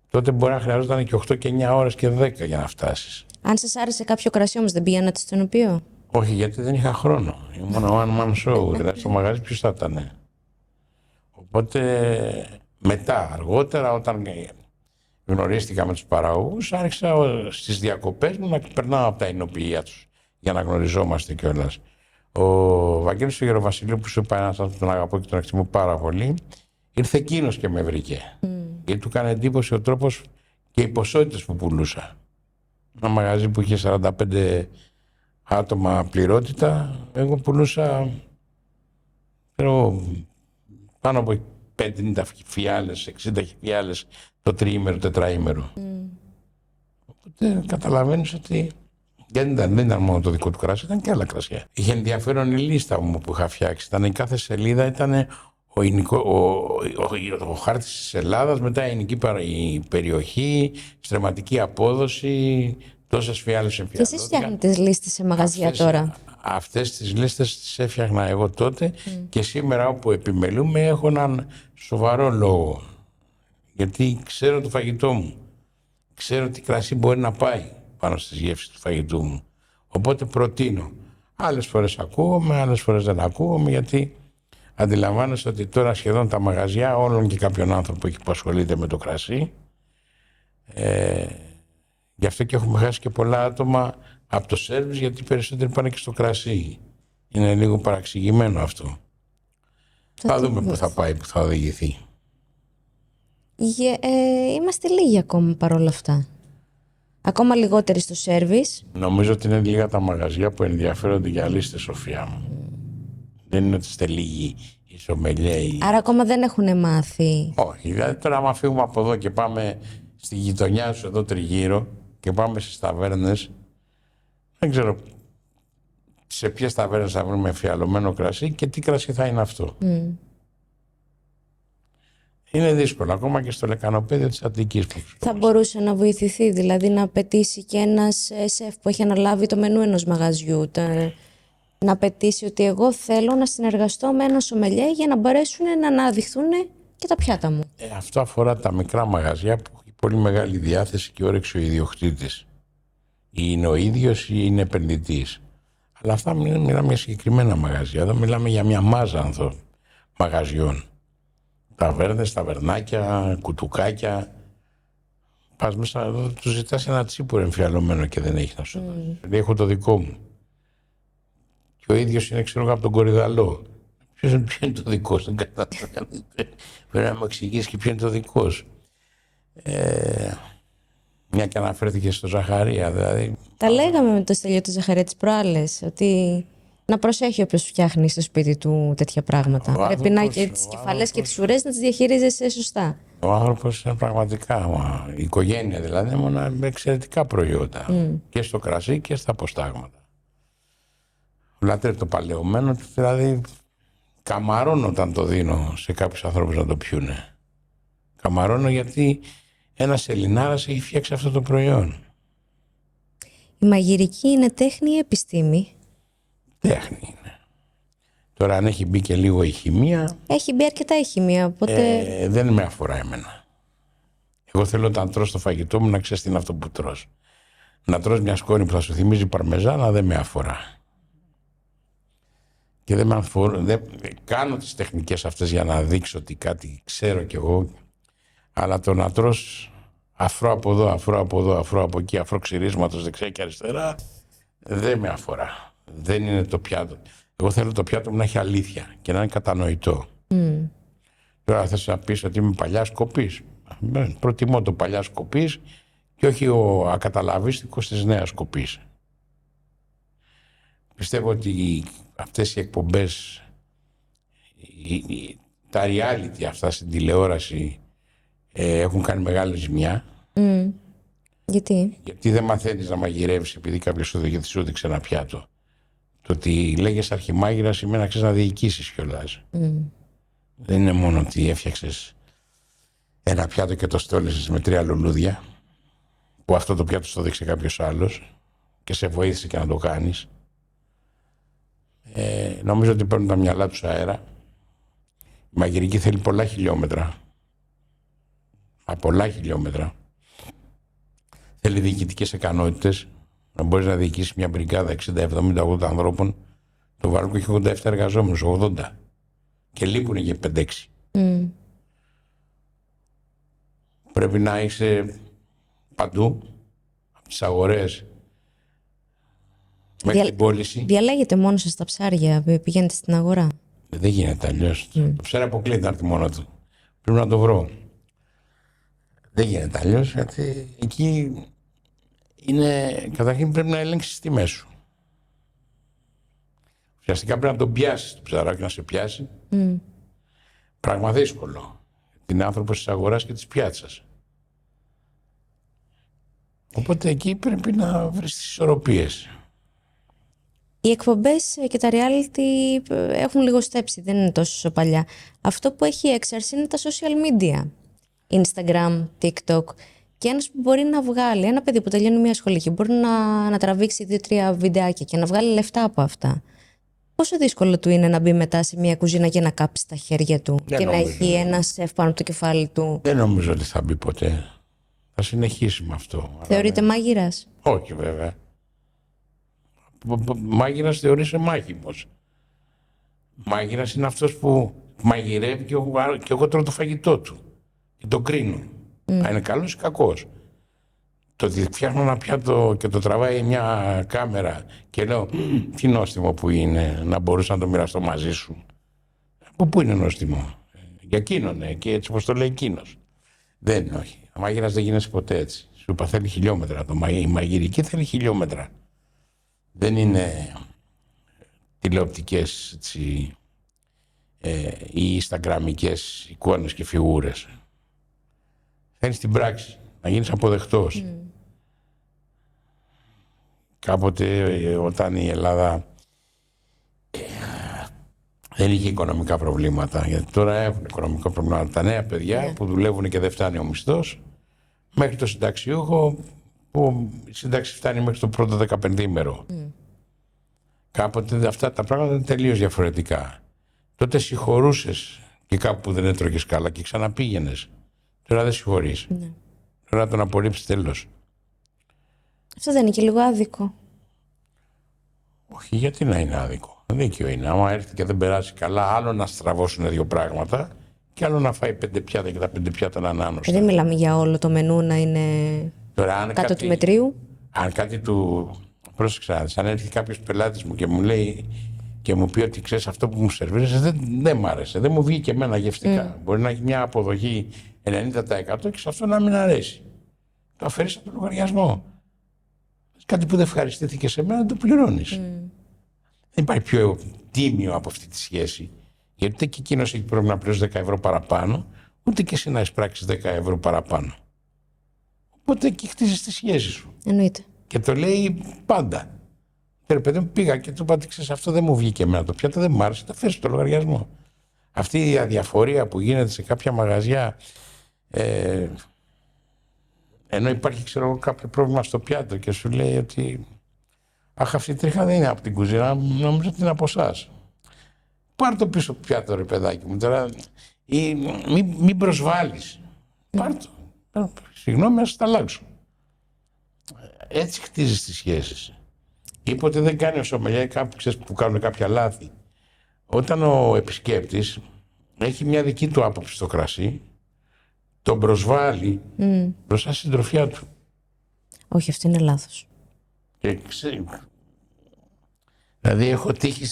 Τότε μπορεί να χρειαζόταν και 8 και 9 ώρες και 10 για να φτάσεις. Αν σας άρεσε κάποιο κρασί όμως, δεν πήγαινατε στον οποίο? Όχι, γιατί δεν είχα χρόνο. Ήμουν one man show, δηλαδή στο μαγαζί ποιος θα ήταν. Οπότε μετά, αργότερα, όταν γνωρίστηκα με τους παραγωγούς, άρχισα στις διακοπές μου να περνάω από τα εινοποιεία τους για να γνωριζόμαστε κιόλας. Ο Βαγγέλης ο Γεροβασιλείου, που σου είπα, ένας άνθρωπος που τον αγαπώ και τον εκτιμώ πάρα πολύ, ήρθε εκείνος και με βρήκε. Γιατί του έκανε εντύπωση ο τρόπος και οι ποσότητες που πουλούσα. Ένα μαγαζί που είχε 45 άτομα πληρότητα, εγώ πουλούσα πάνω από 50 φιάλες, 60 φιάλες το τριήμερο, τετραήμερο. Οπότε καταλαβαίνεις ότι δεν ήταν μόνο το δικό του κράσι, ήταν και άλλα κρασιά. Είχε ενδιαφέρον η λίστα μου που είχα φτιάξει. Η κάθε σελίδα ήταν ο χάρτης της Ελλάδας, μετά η περιοχή, στρεματική απόδοση, τόσες φιάλες Και εσείς φτιάχνετε τις λίστες σε μαγαζιά τώρα? Αυτές τις λίστες τις έφτιαχνα εγώ τότε και σήμερα όπου επιμελούμε έχω έναν σοβαρό λόγο. Γιατί ξέρω το φαγητό μου. Ξέρω τι κρασί μπορεί να πάει πάνω στις γεύσεις του φαγητού μου. Οπότε προτείνω. Άλλες φορές ακούγομαι, άλλες φορές δεν ακούγομαι, γιατί αντιλαμβάνεστε ότι τώρα σχεδόν τα μαγαζιά, όλων και κάποιον άνθρωπο εκεί που ασχολείται με το κρασί, γι' αυτό και έχουμε χάσει και πολλά άτομα από το σέρβις, γιατί οι περισσότεροι πάνε και στο κρασί. Είναι λίγο παραξηγημένο αυτό. Θα δούμε πού θα πάει, πού θα οδηγηθεί. Είμαστε λίγοι ακόμα παρόλα αυτά. Ακόμα λιγότεροι στο σέρβις. Νομίζω ότι είναι λίγα τα μαγαζιά που ενδιαφέρονται για λίστες, Σοφία μου. Δεν είναι ότι είστε λίγοι οι σομελιέοι. Άρα ακόμα δεν έχουν μάθει. Όχι, δηλαδή τώρα άμα φύγουμε από εδώ και πάμε στη γειτονιά σου εδώ τριγύρω και πάμε στις ταβέρνες, δεν ξέρω σε ποιες ταβέρνες θα βρούμε φιαλωμένο κρασί και τι κρασί θα είναι αυτό. Είναι δύσκολο, ακόμα και στο λεκανοπέδιο της Αττικής. Θα μπορούσε να βοηθηθεί, δηλαδή να απαιτήσει και ένας σεφ που έχει αναλάβει το μενού ενός μαγαζιού, να απαιτήσει ότι εγώ θέλω να συνεργαστώ με ένα σομελιέ για να μπορέσουν να αναδειχθούν και τα πιάτα μου. Αυτό αφορά τα μικρά μαγαζιά που έχει πολύ μεγάλη διάθεση και όρεξη ο ιδιοκτήτης. Ή είναι ο ίδιος ή είναι επενδυτής. Αλλά αυτά μιλάμε για συγκεκριμένα μαγαζιά. Εδώ μιλάμε για μια μάζα μαγαζιών. Ταβέρνες, ταβερνάκια, κουτουκάκια. Πας μέσα εδώ, του ζητάς ένα τσίπουρο εμφιαλωμένο και δεν έχει να σου δώσει. Έχω το δικό μου. Και ο ίδιος είναι, ξέρω, από τον Κορυδαλό. Ποιο είναι το δικό σου, δεν κατάλαβα. Πρέπει να μου εξηγήσει και ποιο είναι το δικό σου. Μια και αναφέρθηκε στο Ζαχαρία, δηλαδή. Τα λέγαμε με το Στέλιο του Ζαχαρία τις προάλλες, ότι να προσέχει όποιος φτιάχνει στο σπίτι του τέτοια πράγματα. Πρέπει να και τις κεφαλές και τις ουρές να τις διαχειρίζεσαι σωστά. Ο άνθρωπος είναι πραγματικά, η οικογένεια δηλαδή, με εξαιρετικά προϊόντα. Και στο κρασί και στα αποστάγματα. Λατρεύει το παλαιωμένο, δηλαδή καμαρώνω όταν το δίνω σε κάποιους ανθρώπους να το πιούνε. Καμαρώνω γιατί ένας Ελληνάρας έχει φτιάξει αυτό το προϊόν. Η μαγειρική είναι τέχνη ή επιστήμη? Τέχνη είναι. Τώρα αν έχει μπει και λίγο η χημεία... Έχει μπει αρκετά η χημεία, οπότε... δεν με αφορά εμένα. Εγώ θέλω όταν τρως το φαγητό μου να ξέρεις τι είναι αυτό που τρως. Να τρως μια σκόνη που θα σου θυμίζει παρμεζάνα δεν με αφορά. Και δεν με αφορά... κάνω τις τεχνικές αυτές για να δείξω ότι κάτι ξέρω κι εγώ, αλλά το να τρως αφρό από εδώ, αφρό από εδώ, αφρό από εκεί, αφρό ξυρίσματος δεξιά και αριστερά, δεν με αφορά. Δεν είναι το πιάτο. Εγώ θέλω το πιάτο μου να έχει αλήθεια και να είναι κατανοητό. Τώρα θες να πεις ότι είμαι παλιάς κοπής. Προτιμώ το παλιάς κοπής και όχι ο ακαταλαβίστικος της νέας κοπής. Πιστεύω ότι αυτές οι εκπομπές, τα reality αυτά στην τηλεόραση έχουν κάνει μεγάλη ζημιά. Γιατί? Γιατί δεν μαθαίνεις να μαγειρεύεις επειδή κάποιος σου έδειξε ένα πιάτο. Το ότι λέγεσαι αρχιμάγειρας σημαίνει να ξέρεις να διοικήσεις κιόλας. Δεν είναι μόνο ότι έφτιαξες ένα πιάτο και το στόλισες με 3 λουλούδια, που αυτό το πιάτο στο δείξε κάποιος άλλος και σε βοήθησε και να το κάνεις. Νομίζω ότι παίρνουν τα μυαλά τους αέρα. Η μαγειρική θέλει πολλά χιλιόμετρα. Πολλά χιλιόμετρα. Θέλει διοικητικές ικανότητες. Να μπορείς να διοικήσεις μια μπριγκάδα 60, 70, 80 ανθρώπων. Το Βάρκο έχει 87 εργαζόμενους, 80. Και λείπουν και 5-6. Πρέπει να είσαι παντού, από τις αγορές μέχρι την πώληση. Διαλέγετε μόνο σας τα ψάρια, πηγαίνετε στην αγορά? Δεν γίνεται αλλιώς. Το ψάρι αποκλείεται να έρθει μόνο του. Πρέπει να το βρω. Δεν γίνεται αλλιώς, γιατί εκεί είναι, καταρχήν πρέπει να ελέγξεις τις τιμές σου. Ουσιαστικά πρέπει να τον πιάσεις το ψαράκι, να σε πιάσει. Πράγμα δύσκολο. Είναι άνθρωπος της αγοράς και της πιάτσας. Οπότε εκεί πρέπει να βρεις τις ισορροπίες. Οι εκπομπές και τα reality έχουν λιγοστέψει, δεν είναι τόσο παλιά. Αυτό που έχει έξαρση είναι τα social media. Instagram, TikTok. Και ένας που μπορεί να βγάλει, ένα παιδί που τελειώνει μια σχολή και μπορεί να τραβήξει 2-3 βιντεάκια και να βγάλει λεφτά από αυτά. Πόσο δύσκολο του είναι να μπει μετά σε μια κουζίνα και να κάψει τα χέρια του και να έχει ένα σεφ πάνω από το κεφάλι του? Δεν νομίζω ότι θα μπει ποτέ. Θα συνεχίσει με αυτό. Θεωρείται μάγειρας? Όχι βέβαια. Μάγειρας θεωρείσαι μάγιμος. Μάγειρας είναι αυτός που μαγειρεύει και εγώ τρώω το φαγητό του. Και το κρίνω. Αν είναι καλός ή κακός. Το ότι φτιάχνω ένα πιάτο και το τραβάει μια κάμερα και λέω τι νόστιμο που είναι, να μπορούσα να το μοιραστώ μαζί σου. Από πού είναι νόστιμο? Για εκείνον, και έτσι όπως το λέει εκείνος. Δεν είναι, όχι. Ο μάγειρας δεν γίνεσαι ποτέ έτσι. Σου είπα θέλει χιλιόμετρα. Η μαγειρική θέλει χιλιόμετρα. Δεν είναι τηλεοπτικές ή instagramικές εικόνες και φιγούρες. Θέλει την πράξη, να γίνεις αποδεκτός. Κάποτε όταν η Ελλάδα δεν είχε οικονομικά προβλήματα, γιατί τώρα έχουν οικονομικά προβλήματα. Τα νέα παιδιά που δουλεύουν και δεν φτάνει ο μισθός, μέχρι το συνταξιούχο που η σύνταξη φτάνει μέχρι το πρώτο 15ήμερο. Κάποτε αυτά τα πράγματα είναι τελείως διαφορετικά. Τότε συγχωρούσες και κάπου που δεν έτρωγες καλά και ξαναπήγαινες. Τώρα δεν συγχωρείς. Τώρα τον απορρίψεις τέλος. Αυτό δεν είναι και λίγο άδικο? Όχι, γιατί να είναι άδικο. Δίκαιο είναι. Άμα έρθει και δεν περάσει καλά, άλλο να στραβώσουν δύο πράγματα και άλλο να φάει 5 πιάτα και τα 5 πιάτα να είναι άνοστά. Δεν μιλάμε για όλο το μενού να είναι τώρα, κάτω του μετρίου. Αν κάτι του. Πρόσεξα, αν έρθει κάποιος πελάτης μου και μου λέει και μου πει ότι ξέρεις αυτό που μου σερβίρεσαι δεν μ' άρεσε, δεν μου βγήκε εμένα γευστικά. Μπορεί να έχει μια αποδοχή 90% και σε αυτό να μην αρέσει. Το αφαιρείς από τον λογαριασμό. Κάτι που δεν ευχαριστήθηκε σε μένα, το πληρώνεις. Δεν υπάρχει πιο τίμιο από αυτή τη σχέση. Γιατί ούτε και εκείνος έχει πρόβλημα να πληρώσει 10 ευρώ παραπάνω, ούτε και εσύ να εισπράξεις 10 ευρώ παραπάνω. Οπότε εκεί χτίζεις τη σχέση σου. Εννοείται. Και το λέει πάντα. Ρε παιδί μου, πήγα και του είπα: ξέρεις, αυτό δεν μου βγήκε εμένα το πιάτο, δεν μου άρεσε, τα φέρεις στο λογαριασμό. Αυτή η αδιαφορία που γίνεται σε κάποια μαγαζιά, ενώ υπάρχει ξέρω, κάποιο πρόβλημα στο πιάτο και σου λέει ότι αχ, αυτή η τρίχα δεν είναι από την κουζίνα, νομίζω ότι είναι από εσάς. Πάρ' το πίσω πιάτο, ρε παιδάκι μου τώρα, ή μην προσβάλλεις. Πάρ' το. Συγγνώμη, να σας τα αλλάξω. Έτσι χτίζεις τις σχέσεις. Είπε ότι δεν κάνει ο σομελιέ κάποιοι που κάνουν κάποια λάθη. Όταν ο επισκέπτης έχει μια δική του άποψη στο κρασί, τον προσβάλλει μπροστά στη συντροφιά του. Όχι, αυτό είναι λάθος. Και δηλαδή έχω τύχει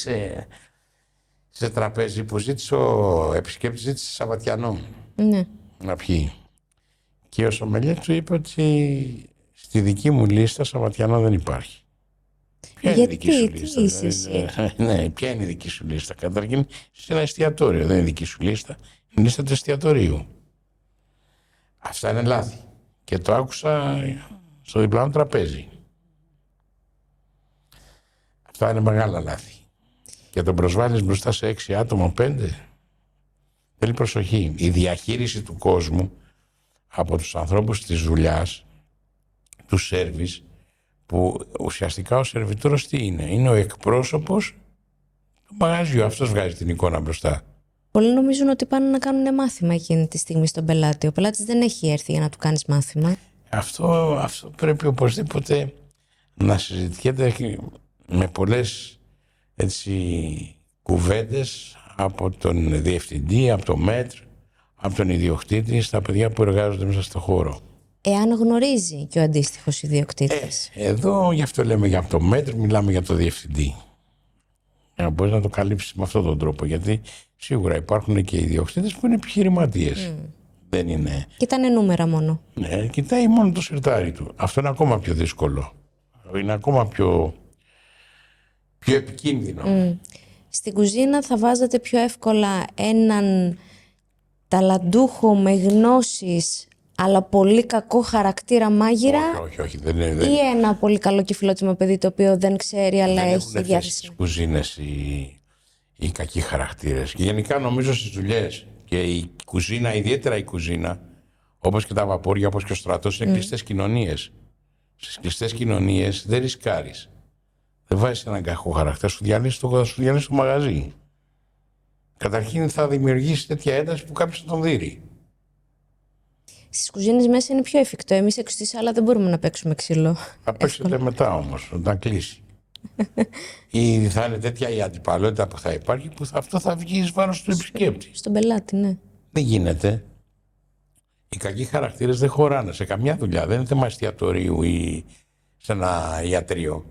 σε τραπέζι που ζήτησε ο επισκέπτης, ζήτησε Σαββατιανό να πιει. Και ο σομελιέ του είπε ότι στη δική μου λίστα Σαββατιανό δεν υπάρχει. Ποια είναι η δική σου λίστα? Ναι, ποια είναι η δική σου λίστα? Καταρχήν σε ένα εστιατόριο, δεν είναι δική σου λίστα. Είναι λίστα του εστιατορίου. Αυτά είναι λάθη. Και το άκουσα στο διπλανό τραπέζι. Αυτά είναι μεγάλα λάθη. Και τον προσβάλλεις μπροστά σε 6 άτομα, 5. Θέλει προσοχή. Η διαχείριση του κόσμου από τους ανθρώπους της δουλειάς, του σέρβις, που ουσιαστικά ο σερβιτόρος τι είναι? Είναι ο εκπρόσωπος του μαγαζιού. Αυτός βγάζει την εικόνα μπροστά. Πολλοί νομίζουν ότι πάνε να κάνουν μάθημα εκείνη τη στιγμή στον πελάτη. Ο πελάτης δεν έχει έρθει για να του κάνεις μάθημα. Αυτό πρέπει οπωσδήποτε να συζητιέται με πολλές κουβέντες από τον διευθυντή, από τον μέτρ, από τον ιδιοκτήτη, στα παιδιά που εργάζονται μέσα στο χώρο. Εάν γνωρίζει και ο αντίστοιχος ιδιοκτήτης. Εδώ γι' αυτό λέμε για το μέτρ, μιλάμε για το διευθυντή. Για να μπορείς να το καλύψεις με αυτόν τον τρόπο. Γιατί σίγουρα υπάρχουν και ιδιοκτήτες που είναι επιχειρηματίες. Δεν είναι. Κοιτάνε νούμερα μόνο. Ναι, κοιτάει μόνο το σιρτάρι του. Αυτό είναι ακόμα πιο δύσκολο. Είναι ακόμα πιο επικίνδυνο. Στην κουζίνα θα βάζετε πιο εύκολα έναν ταλαντούχο με γνώσεις αλλά πολύ κακό χαρακτήρα μάγειρα? Όχι. Ή ένα πολύ καλό και φιλότιμο παιδί το οποίο δεν ξέρει αλλά δεν έχει διάθεση? στις κουζίνες οι κακοί χαρακτήρες. Και γενικά νομίζω στις δουλειές. Και η κουζίνα, ιδιαίτερα η κουζίνα, όπως και τα βαπόρια, όπως και ο στρατός, είναι κλειστές κοινωνίες. Στις κλειστές κοινωνίες δεν ρισκάρεις. Δεν βάζεις έναν κακό χαρακτήρα, σου διαλύσεις το μαγαζί. Καταρχήν θα δημιουργήσει τέτοια ένταση που κάποιος θα τον δείρει. Στις κουζίνες μέσα είναι πιο εφικτό. Εμείς έξω στη σάλα δεν μπορούμε να παίξουμε ξύλο. Θα παίξετε μετά όμως, όταν κλείσει. Ή θα είναι τέτοια η αντιπαλότητα που θα υπάρχει που αυτό θα βγει εις βάρος του επισκέπτη. Στον πελάτη, ναι. Δεν γίνεται. Οι κακοί χαρακτήρες δεν χωράνε σε καμιά δουλειά. Δεν είναι θέμα εστιατορίου ή σε ένα ιατρείο.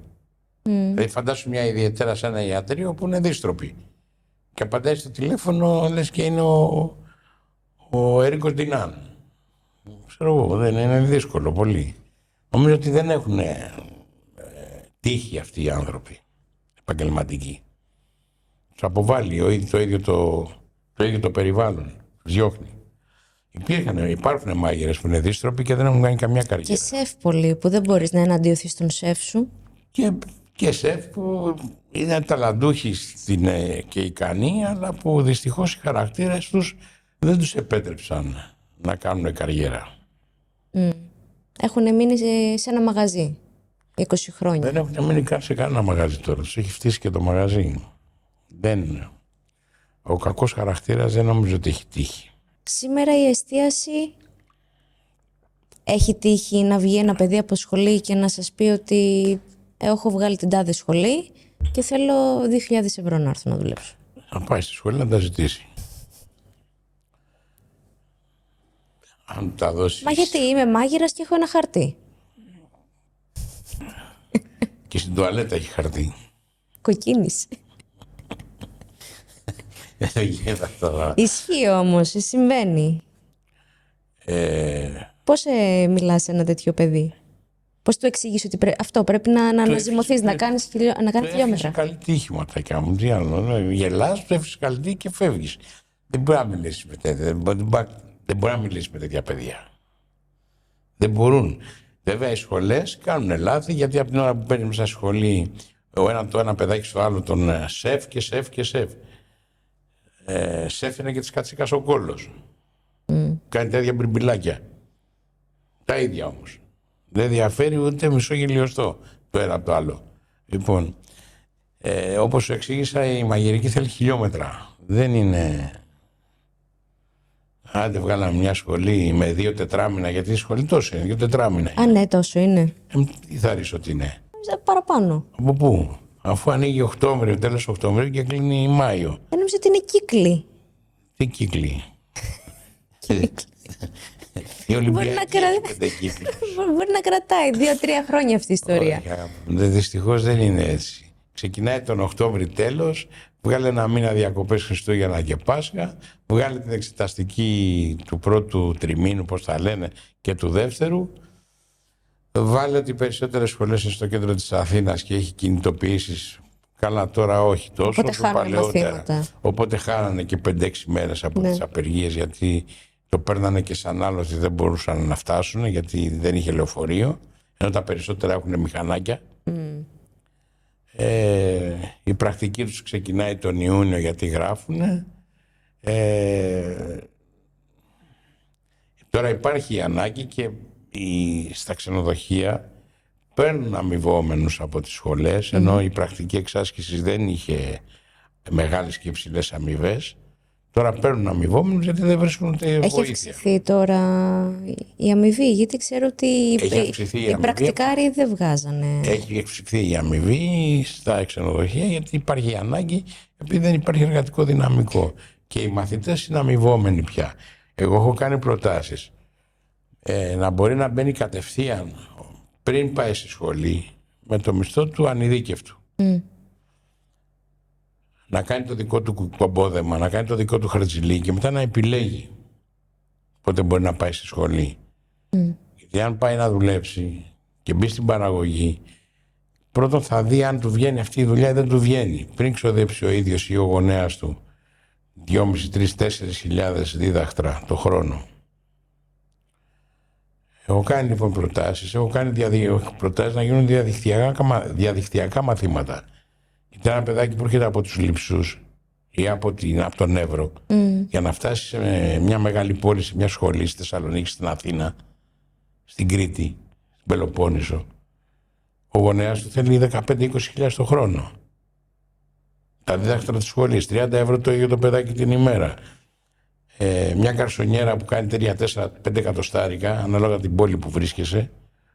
Δηλαδή φαντάσου μια ιδιαίτερα σε ένα ιατρείο που είναι δίστροπη. Και απαντάει στο τηλέφωνο, λες και είναι ο Έρικος Ντινάν. Ξέρω εγώ, δεν είναι δύσκολο πολύ. Νομίζω ότι δεν έχουν τύχη αυτοί οι άνθρωποι επαγγελματικοί. Τους αποβάλλει το ίδιο το περιβάλλον. Τους διώχνει. Υπάρχουν μάγειρες που είναι δύστροποι και δεν έχουν κάνει καμιά καριέρα. Και σεφ πολλοί που δεν μπορείς να εναντιωθείς στον σεφ σου. Και σεφ που είναι ταλαντούχοι και ικανοί, αλλά που δυστυχώς οι χαρακτήρες τους δεν τους επέτρεψαν να κάνουν καριέρα. Έχουν μείνει σε ένα μαγαζί 20 χρόνια. Δεν έχουν μείνει καν σε κανένα μαγαζί τώρα. Τους έχει φτύσει και το μαγαζί. Ο κακός χαρακτήρας δεν νομίζω ότι έχει τύχει. Σήμερα η εστίαση έχει τύχει να βγει ένα παιδί από σχολή και να σας πει ότι έχω βγάλει την τάδε σχολή και θέλω 2.000 ευρώ να έρθω να δουλέψω. Να πάει στη σχολή να τα ζητήσει. Αν τα δώσει. Μα γιατί είμαι μάγειρας και έχω ένα χαρτί. Και στην τουαλέτα έχει χαρτί. Κοκκίνησε. Ισχύει όμως, συμβαίνει. Πώς μιλάς σε ένα τέτοιο παιδί? Πώς του εξηγείς ότι αυτό πρέπει να αναζυμωθείς, να κάνεις χιλιόμετρα? Έχεις καλή τύχη, ματάκια μου. Τι άλλο, γελάς, έχεις καλή τύχη και φεύγεις. Δεν μπορεί να μιλήσεις με τέτοια παιδιά. Δεν μπορούν. Βέβαια οι σχολές κάνουν λάθη, γιατί από την ώρα που παίρνει μέσα στη σχολή το ένα παιδάκι στο άλλο τον σεφ και σεφ και σεφ. Σεφ είναι και της κατσίκας ο κόλλος. Κάνει τέτοια μπριμπιλάκια. Τα ίδια όμως. Δεν διαφέρει ούτε μισό χιλιοστό το ένα από το άλλο. Λοιπόν, όπως σου εξήγησα, η μαγειρική θέλει χιλιόμετρα. Δεν είναι... Άντε βγάλαμε μια σχολή με 2 τετράμινα, γιατί η σχολή τόσο είναι, 2 τετράμινα. Α, ναι, τόσο είναι. Τι θα ρίξω ότι είναι? Παραπάνω. Από πού? Αφού ανοίγει Οκτώβριο, τέλος Οκτωβρίου και κλείνει Μάιο. Δεν νομίζω ότι είναι κύκλοι. Τι κύκλοι? Μπορεί να κρατάει 2-3 χρόνια αυτή η ιστορία. Δυστυχώς δεν είναι έτσι. Ξεκινάει τον Οκτώβρη τέλος, βγάλε ένα μήνα διακοπές Χριστούγεννα και Πάσχα, βγάλε την εξεταστική του πρώτου τριμήνου, πώς τα λένε, και του δεύτερου. Βάλε ότι οι περισσότερες σχολές είναι στο κέντρο της Αθήνας και έχει κινητοποιήσεις. Καλά, τώρα όχι τόσο, οπότε παλαιότερα. Οπότε χάνανε και 5-6 μέρες από τις απεργίες, γιατί το παίρνανε και σαν άλλο ότι δεν μπορούσαν να φτάσουν, γιατί δεν είχε λεωφορείο, ενώ τα περισσότερα έχουν μηχανάκια. Η πρακτική τους ξεκινάει τον Ιούνιο, γιατί γράφουνε. Τώρα υπάρχει η ανάγκη και στα ξενοδοχεία παίρνουν αμοιβόμενους από τις σχολές, ενώ η πρακτική εξάσκηση δεν είχε μεγάλες και υψηλές αμοιβές. Τώρα παίρνουν αμοιβόμενους γιατί δεν βρίσκουν ούτε βοήθεια. Έχει αυξηθεί τώρα η αμοιβή, γιατί ξέρω ότι οι πρακτικάροι δεν βγάζανε. Έχει αυξηθεί η αμοιβή στα ξενοδοχεία, γιατί υπάρχει ανάγκη, επειδή δεν υπάρχει εργατικό δυναμικό. Και οι μαθητές είναι αμοιβόμενοι πια. Εγώ έχω κάνει προτάσεις να μπορεί να μπαίνει κατευθείαν πριν πάει στη σχολή με το μισθό του ανειδίκευτου. Να κάνει το δικό του κομπόδεμα, να κάνει το δικό του χαρτζηλί και μετά να επιλέγει πότε μπορεί να πάει στη σχολή. Γιατί αν πάει να δουλέψει και μπει στην παραγωγή, πρώτον θα δει αν του βγαίνει αυτή η δουλειά ή δεν του βγαίνει. Πριν ξοδέψει ο ίδιος ή ο γονέας του 2.500-3.000-4.000 δίδακτρα το χρόνο. Έχω κάνει λοιπόν προτάσεις, προτάσεις να γίνουν διαδικτυακά μαθήματα. Ήταν ένα παιδάκι που έρχεται από τους Λειψούς ή από τον Εύρο, για να φτάσει σε μια μεγάλη πόλη, σε μια σχολή στη Θεσσαλονίκη, στην Αθήνα, στην Κρήτη, στην Πελοπόννησο. Ο γονέας του θέλει 15-20.000 το χρόνο. Τα δίδακτρα της σχολής, 30 ευρώ το ίδιο το παιδάκι την ημέρα. Μια καρσονιέρα που κάνει 3-4-5 εκατοστάρικα, ανάλογα την πόλη που βρίσκεσαι.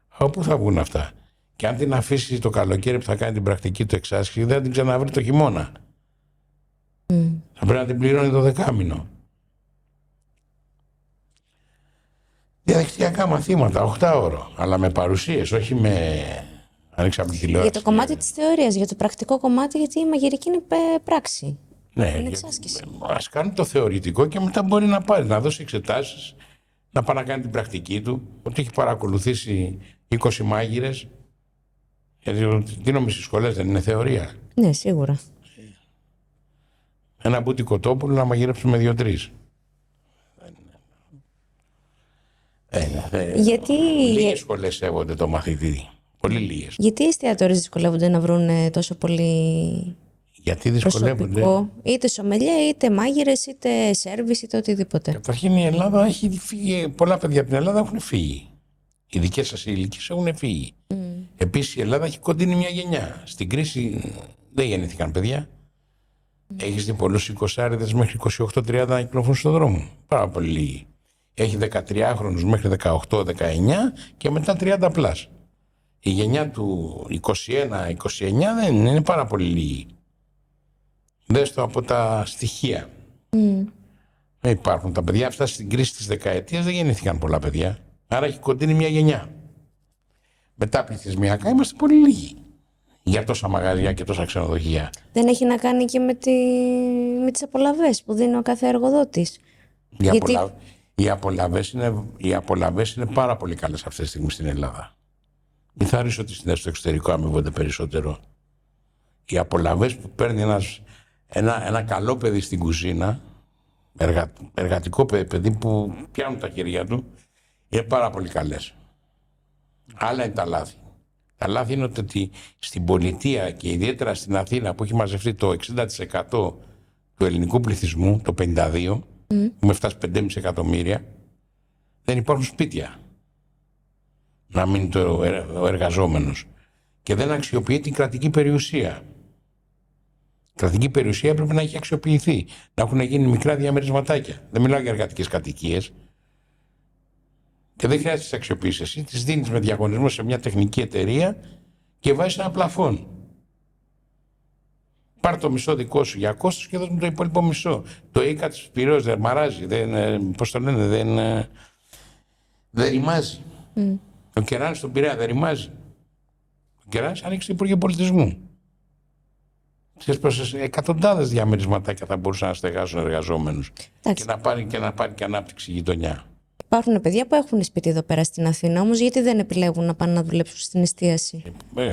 Από πού θα βγουν αυτά? Και αν την αφήσει το καλοκαίρι που θα κάνει την πρακτική του εξάσκηση, δεν θα την ξαναβρει το χειμώνα. Θα πρέπει να την πληρώνει το δεκάμηνο. Διαδικτυακά μαθήματα, 8 ώρο, αλλά με παρουσίες, όχι με ανοίξει από την τηλεόραση. Για το κομμάτι της θεωρίας, για το πρακτικό κομμάτι, γιατί η μαγειρική είναι πράξη. Ναι, Είναι εξάσκηση. ας κάνει το θεωρητικό και μετά μπορεί να πάρει, να δώσει εξετάσεις, να πάει να κάνει την πρακτική του, ότι έχει παρακολουθήσει 20 μάγειρες. Γιατί δίνομαι στις σχολές δεν είναι θεωρία. Ναι, σίγουρα. Ένα μπούτι κοτόπουλο να μαγειρέψουμε 2-3. Γιατί... Λίγες σχολές σέβονται το μαθητή. Πολύ λίγες. Γιατί οι εστιατόρες δυσκολεύονται να βρουν τόσο πολύ Γιατί δυσκολεύονται. προσωπικό, είτε σομελιέ, είτε μάγειρες, είτε σέρβις, είτε οτιδήποτε. Καταρχήν η Ελλάδα έχει φύγει, πολλά παιδιά από την Ελλάδα έχουν φύγει. Οι δικές σας ηλικίες έχουν φύγει. Επίσης η Ελλάδα έχει κοντίνει μια γενιά. Στην κρίση δεν γεννήθηκαν παιδιά. Έχεις δει πολλούς 20άριδες μέχρι 28-30 να κυκλοφορούν στον δρόμο. Πάρα πολύ λίγοι. Έχει 13χρονους μέχρι 18-19 και μετά 30 πλάς. Η γενιά του 21-29 δεν είναι πάρα πολύ λίγη. Δες το από τα στοιχεία. Δεν υπάρχουν τα παιδιά αυτά στην κρίση της δεκαετίας, δεν γεννήθηκαν πολλά παιδιά. Άρα έχει κοντίνει μια γενιά. Μετά πληθυσμιακά είμαστε πολύ λίγοι. Για τόσα μαγαζιά και τόσα ξενοδοχεία. Δεν έχει να κάνει και με τις απολαβές που δίνει ο κάθε εργοδότης. Οι απολαβές είναι πάρα πολύ καλές αυτή τη στιγμή στην Ελλάδα. Μην θα ρίξω ότι στο εξωτερικό αμείβονται περισσότερο. Οι απολαβές που παίρνει ένα καλό παιδί στην κουζίνα, εργατικό παιδί που πιάνουν τα χέρια του, είναι πάρα πολύ καλές. Άλλα είναι τα λάθη. Τα λάθη είναι ότι στην πολιτεία και ιδιαίτερα στην Αθήνα που έχει μαζευτεί το 60% του ελληνικού πληθυσμού, το 52%, έχουμε φτάσει 5,5 εκατομμύρια, δεν υπάρχουν σπίτια να μείνει ο εργαζόμενος και δεν αξιοποιεί την κρατική περιουσία. Η κρατική περιουσία έπρεπε να έχει αξιοποιηθεί, να έχουν γίνει μικρά διαμερισματάκια. Δεν μιλάω για εργατικές κατοικίες. Και δεν χρειάζεται να τις αξιοποιήσεις εσύ, τις δίνεις με διαγωνισμό σε μια τεχνική εταιρεία και βάζεις ένα πλαφόν. Πάρ' το μισό δικό σου για κόστος και δώσ' μου το υπόλοιπο μισό. Το ΙΚΑ της Πειραιώς δεν μαράζει, πώς το λένε, δεν ρημάζει. Ο Κεράνης στον Πειραιά δεν ρημάζει. Ο Κεράνης ανοίξει το Υπουργείο Πολιτισμού. Ξέρεις πόσες εκατοντάδες διαμερισματάκια θα μπορούσαν να στεγάσουν εργαζόμενους και να πάρει και ανάπτυξη γειτονιά. Υπάρχουν παιδιά που έχουν σπίτι εδώ πέρα στην Αθήνα, όμως γιατί δεν επιλέγουν να πάνε να δουλέψουν στην εστίαση.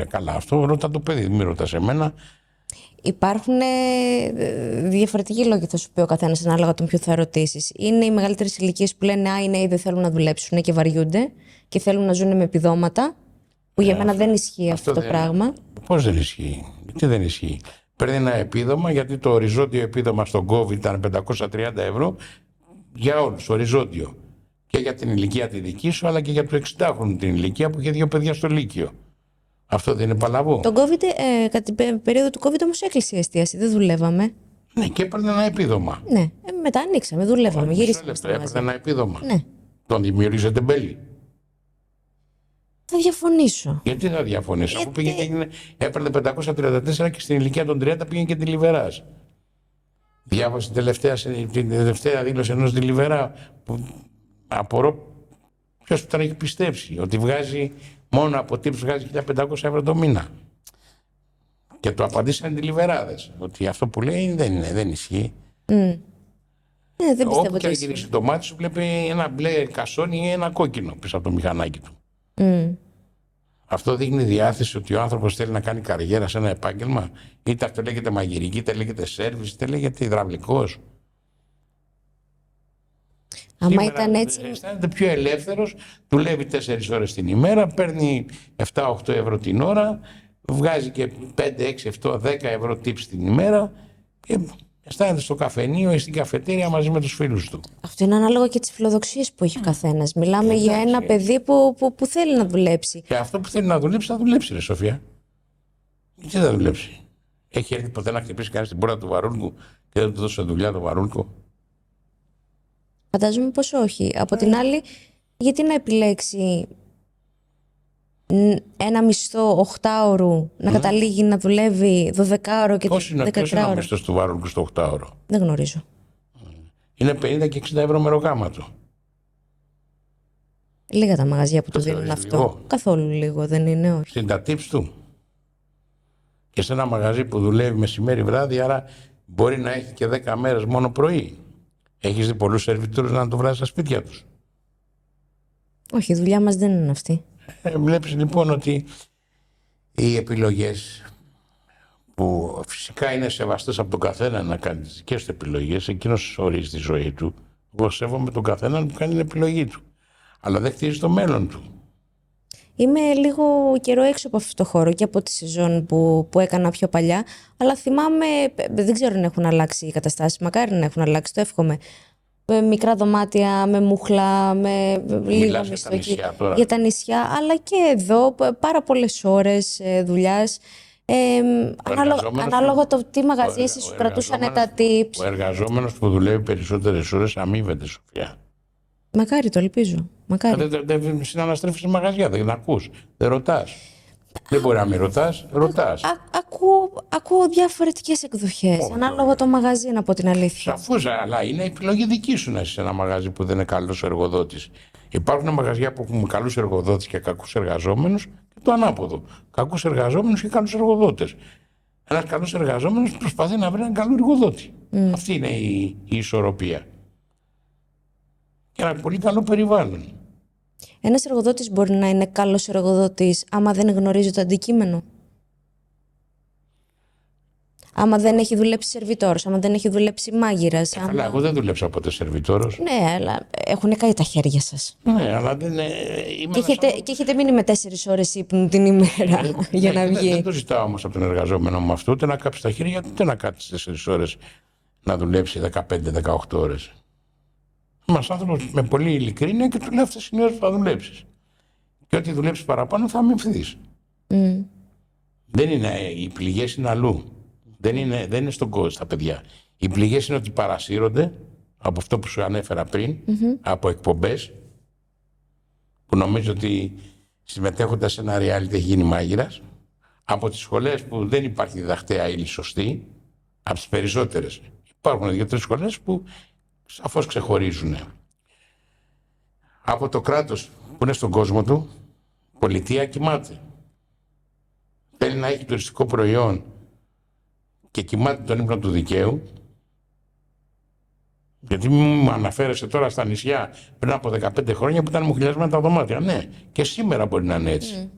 Καλά, αυτό ρώτα το παιδί, μην ρωτάς εμένα. Υπάρχουν διαφορετικοί λόγοι, θα σου πει ο καθένας, ανάλογα τον ποιο θα ρωτήσεις. Είναι οι μεγαλύτερες ηλικίες που λένε οι νέοι δεν θέλουν να δουλέψουν και βαριούνται και θέλουν να ζουν με επιδόματα, που για μένα δεν ισχύει αυτό το πράγμα. Πώς δεν ισχύει, τι δεν ισχύει. Παίρνει ένα επίδομα, γιατί το οριζόντιο επίδομα στον COVID ήταν 530 ευρώ για όλους, οριζόντιο. Και για την ηλικία τη δική σου, αλλά και για το 60χρονο την ηλικία που είχε 2 παιδιά στο Λύκειο. Αυτό δεν είναι παλαβό. Κατά την περίοδο του COVID όμως έκλεισε η εστίαση, δεν δουλεύαμε. Ναι, και έπαιρνε ένα επίδομα. Ναι, μετά ανοίξαμε, δουλεύαμε, γυρίσαμε στο έπαιρνε ένα επίδομα. Ναι. Τον δημιουργήσε τεμπέλη. Θα διαφωνήσω. Γιατί θα διαφωνήσω, αφού έπαιρνε 534 και στην ηλικία των 30 πήγαινε και τη Λιβεράς. Διάβασε την τελευταία δήλωση ενός Λιβερά που απορώ ποιος τον έχει πιστέψει ότι βγάζει μόνο από tips βγάζει 1.500 ευρώ το μήνα. Και το απαντήσαν οι Λιβεράδες ότι αυτό που λέει δεν ισχύει. Ναι, δεν πιστεύω. Όπου και αν γυρίσει το μάτι σου βλέπει ένα μπλε κασόνι ή ένα κόκκινο πίσω από το μηχανάκι του. Αυτό δείχνει διάθεση ότι ο άνθρωπος θέλει να κάνει καριέρα σε ένα επάγγελμα. Είτε αυτό λέγεται μαγειρική, είτε λέγεται σέρβις, είτε λέγεται υδραυλικός. Άμα ήταν έτσι. Αισθάνεται πιο ελεύθερος, δουλεύει 4 ώρες την ημέρα, παίρνει 7-8 ευρώ την ώρα, βγάζει και 5-6-7-10 ευρώ tips την ημέρα και αισθάνεται στο καφενείο ή στην καφετέρια μαζί με τους φίλους του. Αυτό είναι ανάλογα και τις φιλοδοξίες που έχει ο καθένας. Μιλάμε για ένα παιδί που θέλει να δουλέψει. Και αυτό που θέλει να δουλέψει, θα δουλέψει, ρε Σοφία. Γιατί θα δουλέψει. Έχει έρθει ποτέ να χτυπήσει κανείς την πόρτα του Βαρούλκου και δεν του δώσει δουλειά το Βαρούλκο? Φαντάζομαι πως όχι. Από την άλλη, γιατί να επιλέξει ένα μισθό 8ωρου να καταλήγει να δουλεύει 12ωρο και 13ωρο. Ποιος είναι ο μισθός του Βάρολου στο 8ωρο? Δεν γνωρίζω. Είναι 50 και 60 ευρώ μεροκάματο. Λίγα τα μαγαζιά που το δίνουν θεωρείς αυτό. λίγο? Καθόλου λίγο δεν είναι, όχι. Στην τα tips του. Και σε ένα μαγαζί που δουλεύει μεσημέρι βράδυ, άρα μπορεί να έχει και 10 μέρες μόνο πρωί. Έχεις δει πολλούς σερβιτόρους να το βράζει στα σπίτια τους? Όχι, η δουλειά μας δεν είναι αυτή. Βλέπεις λοιπόν ότι οι επιλογές, που φυσικά είναι σεβαστές από τον καθένα να κάνει τις δικές του επιλογές, εκείνος ορίζει τη ζωή του. Εγώ σέβομαι τον καθένα που κάνει την επιλογή του. Αλλά δεν χτίζει το μέλλον του. Είμαι λίγο καιρό έξω από αυτό το χώρο και από τη σεζόν που έκανα πιο παλιά, αλλά θυμάμαι, δεν ξέρω αν έχουν αλλάξει οι καταστάσεις, μακάρι να έχουν αλλάξει, το εύχομαι. Μικρά δωμάτια, με μούχλα, με λίγα μισθό για τα νησιά, αλλά και εδώ πάρα πολλές ώρες δουλειάς. Ανάλογα το τι μαγαζί σου κρατούσαν τα tips. Ο εργαζόμενος που δουλεύει περισσότερες ώρες αμείβεται, Σοφία. Μακάρι, το ελπίζω. Μακάρι. Δεν συναναστρέφεις σε μαγαζιά, δεν ακούς, δεν ρωτάς. Δεν μπορεί να μην ρωτάς, ρωτάς. Ακούω διαφορετικές εκδοχές. Ανάλογα το μαγαζί, να πω την αλήθεια. Σαφώς, αλλά είναι επιλογή δική σου να είσαι σε ένα μαγαζί που δεν είναι καλός εργοδότης. Υπάρχουν μαγαζιά που έχουν καλούς εργοδότες και κακούς εργαζόμενους και το ανάποδο. Κακούς εργαζόμενους και καλούς εργοδότες. Ένας καλός εργαζόμενος προσπαθεί να βρει έναν καλό εργοδότη. Αυτή είναι η ισορροπία. Και ένα πολύ καλό περιβάλλον. Ένας εργοδότης μπορεί να είναι καλός εργοδότης άμα δεν γνωρίζει το αντικείμενο. Άμα δεν έχει δουλέψει σερβιτόρος, άμα δεν έχει δουλέψει μάγειρας. Καλά, εγώ δεν δούλεψα ποτέ σερβιτόρος. Ναι, αλλά έχουν καεί τα χέρια σας. Ναι, αλλά δεν Και έχετε μείνει με 4 ώρες ύπνου την ημέρα για να βγει. Δεν το ζητάω όμως από τον εργαζόμενο μου αυτό, ούτε να κάψει τα χέρια, ούτε να κάτσει 4 ώρες να δουλέψει 15-18 ώρες. Ένας άνθρωπος με πολύ ειλικρίνεια και του λέει αυτές είναι οι ώρες που θα δουλέψεις. Και ό,τι δουλέψεις παραπάνω θα αμυνθείς. Δεν είναι, οι πληγές είναι αλλού. Δεν είναι στον κόσμο στα παιδιά. Οι πληγές είναι ότι παρασύρονται από αυτό που σου ανέφερα πριν, από εκπομπές, που νομίζω ότι συμμετέχοντας σε ένα reality έχει γίνει μάγειρας, από τις σχολές που δεν υπάρχει διδακτέα ύλη σωστή, από τις περισσότερες. Υπάρχουν 2-3 σχολές που σαφώς ξεχωρίζουν. Από το κράτος που είναι στον κόσμο του, η πολιτεία κοιμάται. Θέλει να έχει τουριστικό προϊόν και κοιμάται τον ύπνο του δικαίου. Γιατί μου αναφέρεσαι τώρα στα νησιά πριν από 15 χρόνια που ήταν μουχλιασμένα τα δωμάτια. Ναι, και σήμερα μπορεί να είναι έτσι.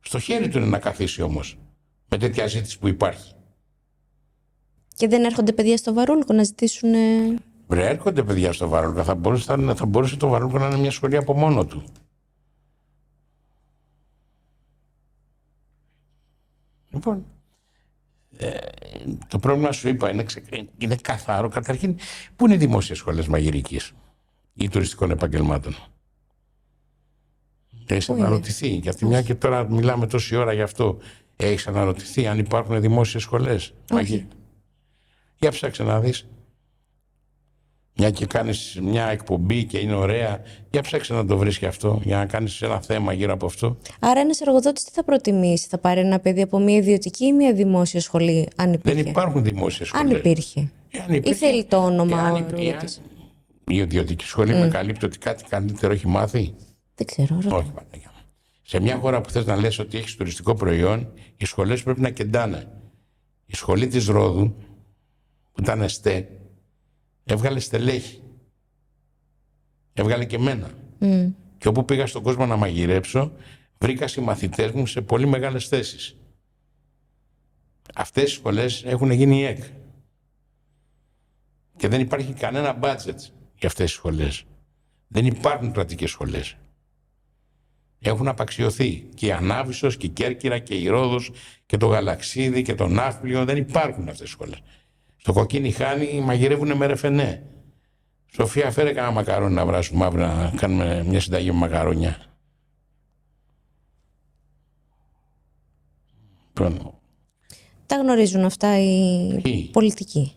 Στο χέρι του είναι να καθίσει όμως, με τέτοια ζήτηση που υπάρχει. Και δεν έρχονται παιδιά στο Βαρούλκο να ζητήσουν. Έρχονται παιδιά στο Βαρούλκο. Θα μπορούσε το Βαρούλκο να είναι μια σχολή από μόνο του. Λοιπόν, το πρόβλημα σου είπα είναι καθαρό. Καταρχήν, πού είναι οι δημόσιες σχολές μαγειρικής ή τουριστικών επαγγελμάτων? Έχεις αναρωτηθεί? Γιατί μια και τώρα μιλάμε τόση ώρα γι' αυτό. Έχεις αναρωτηθεί αν υπάρχουν δημόσιες σχολές? Όχι. Για ψάξε να δεις. Μια και κάνεις μια εκπομπή και είναι ωραία, για ψάξε να το βρεις και αυτό, για να κάνεις ένα θέμα γύρω από αυτό. Άρα ένας εργοδότης τι θα προτιμήσει, θα πάρει ένα παιδί από μια ιδιωτική ή μια δημόσια σχολή, αν υπήρχε? Δεν υπάρχουν δημόσιες σχολές. Αν υπήρχε. Ή θέλει το όνομα ο εργοδότης? Η ιδιωτική σχολή με καλύπτει ότι κάτι καλύτερο έχει μάθει? Δεν ξέρω. Όχι, Παναγιά. Σε μια χώρα που θες να λες ότι έχεις τουριστικό προϊόν, οι σχολές πρέπει να κεντάνε. Η σχολή της Ρόδου, που ήταν ΕΣΤΕ, έβγαλε στελέχη. Έβγαλε και εμένα. Και όπου πήγα στον κόσμο να μαγειρέψω, βρήκα συμμαθητές μου σε πολύ μεγάλες θέσεις. Αυτές οι σχολές έχουν γίνει ΕΚ. Και δεν υπάρχει κανένα budget για αυτές τις σχολές. Δεν υπάρχουν κρατικές σχολές. Έχουν απαξιωθεί. Και η Ανάβησος και η Κέρκυρα και η Ρόδος και το Γαλαξίδι και το Ναύπλιο. Δεν υπάρχουν αυτές οι σχολές. Στο Κοκκίνι Χάνι μαγειρεύουνε με ρεφενέ. Σοφία, φέρε κανένα μακαρόνι να βράσουμε αύριο να κάνουμε μια συνταγή με μακαρόνια. Τα γνωρίζουν αυτά οι πολιτικοί.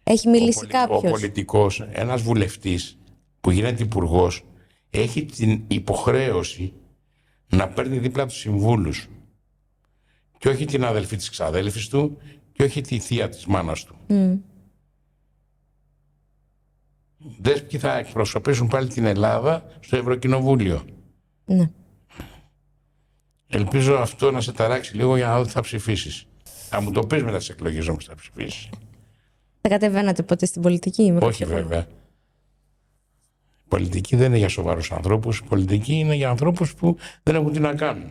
Έχει μιλήσει κάποιος? Ο πολιτικός, ένας βουλευτής που γίνεται υπουργός, έχει την υποχρέωση να παίρνει δίπλα τους συμβούλους. Και όχι την αδελφή της ξαδέλφης του και όχι τη θεία της μάνας του. Δες ποιοι θα εκπροσωπήσουν πάλι την Ελλάδα στο Ευρωκοινοβούλιο. Ναι. Ελπίζω αυτό να σε ταράξει λίγο για να δω τι θα ψηφίσεις. Θα μου το πεις μετά τις εκλογές όμως θα ψηφίσεις. Θα κατεβαίνατε ποτέ στην πολιτική? Όχι βέβαια. Η πολιτική δεν είναι για σοβαρούς ανθρώπους. Η πολιτική είναι για ανθρώπους που δεν έχουν τι να κάνουν.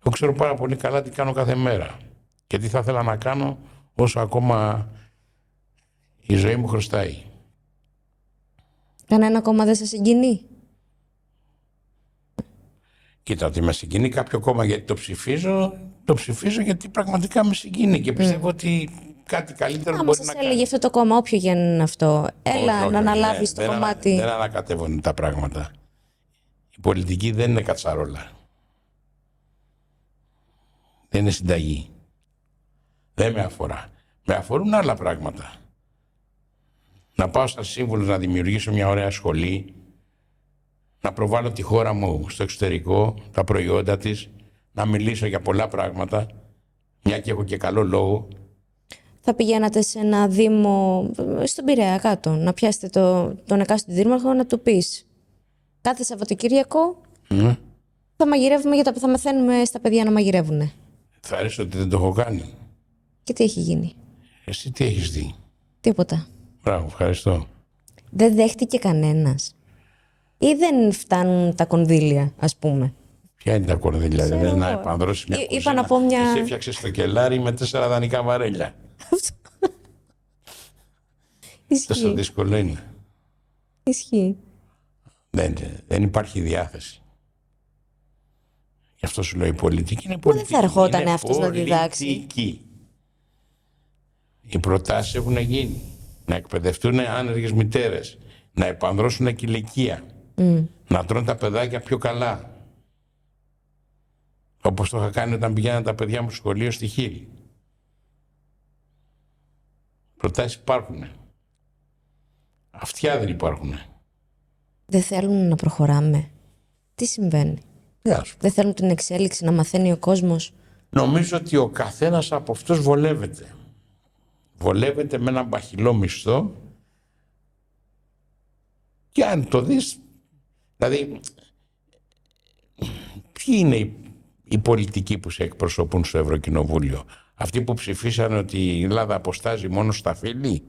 Εγώ ξέρω πάρα πολύ καλά τι κάνω κάθε μέρα. Και τι θα ήθελα να κάνω όσο ακόμα η ζωή μου χρωστάει. Κανένα κόμμα δεν σας συγκινεί? Κοίτα, ότι με συγκινεί κάποιο κόμμα γιατί το ψηφίζω γιατί πραγματικά με συγκινεί και πιστεύω ότι κάτι καλύτερο Άμα μπορεί σας να έλεγε κάνει. αυτό το κόμμα, όποιο για να είναι αυτό, έλα Όχι, να αναλάβεις ναι, το κομμάτι. Δεν ανακατεύονται τα πράγματα. Η πολιτική δεν είναι κατσαρόλα. Δεν είναι συνταγή. Δεν με αφορά. Με αφορούν άλλα πράγματα. Να πάω σαν σύμβουλος να δημιουργήσω μια ωραία σχολή, να προβάλλω τη χώρα μου στο εξωτερικό, τα προϊόντα της, να μιλήσω για πολλά πράγματα, μια και έχω και καλό λόγο. Θα πηγαίνατε σε ένα δήμο στον Πειραιά κάτω, να πιάσετε τον εκάστοτε δήμαρχο να του πεις κάθε Σαββατοκύριακο θα μαγειρεύουμε θα μαθαίνουμε στα παιδιά να μαγειρεύουνε. Θα αρέσει ότι δεν το έχω κάνει. Και τι έχει γίνει? Εσύ τι έχεις δει? Τίποτα. Μπράβο, ευχαριστώ. Δεν δέχτηκε κανένας? Ή δεν φτάνουν τα κονδύλια, ας πούμε? Ποια είναι τα κονδύλια, Ξέρω δηλαδή να εγώ. επανδρώσεις μια Είπα κουζίνα. να πω μια- Εσύ έφτιαξες το κελάρι με 4 δανεικά βαρέλια. Τόσο Ισχύει. δύσκολο είναι. Ισχύει. Δεν υπάρχει διάθεση. Γι' αυτό σου λέω η πολιτική είναι πολιτική. δεν θα ερχόταν Είναι αυτός να διδάξει? πολιτική. Οι προτάσεις έχουν γίνει. Να εκπαιδευτούν άνεργες μητέρες. Να επανδρώσουν και ηλικία. Να τρώνε τα παιδάκια πιο καλά. Όπως το είχα κάνει όταν πηγαίναν τα παιδιά μου στο σχολείο στη Χήρη. Προτάσεις υπάρχουν. Αυτιά δεν υπάρχουν. Δεν θέλουν να προχωράμε? Τι συμβαίνει? Γεια σου. Δεν θέλουν την εξέλιξη, να μαθαίνει ο κόσμος? Νομίζω ότι ο καθένας από αυτούς βολεύεται. Βολεύεται με έναν μπαχυλό μισθό και αν το δεις, δηλαδή, ποιοι είναι οι πολιτικοί που σε εκπροσωπούν στο Ευρωκοινοβούλιο? Αυτοί που ψηφίσαν ότι η Ελλάδα αποστάζει μόνο στα φύλλη?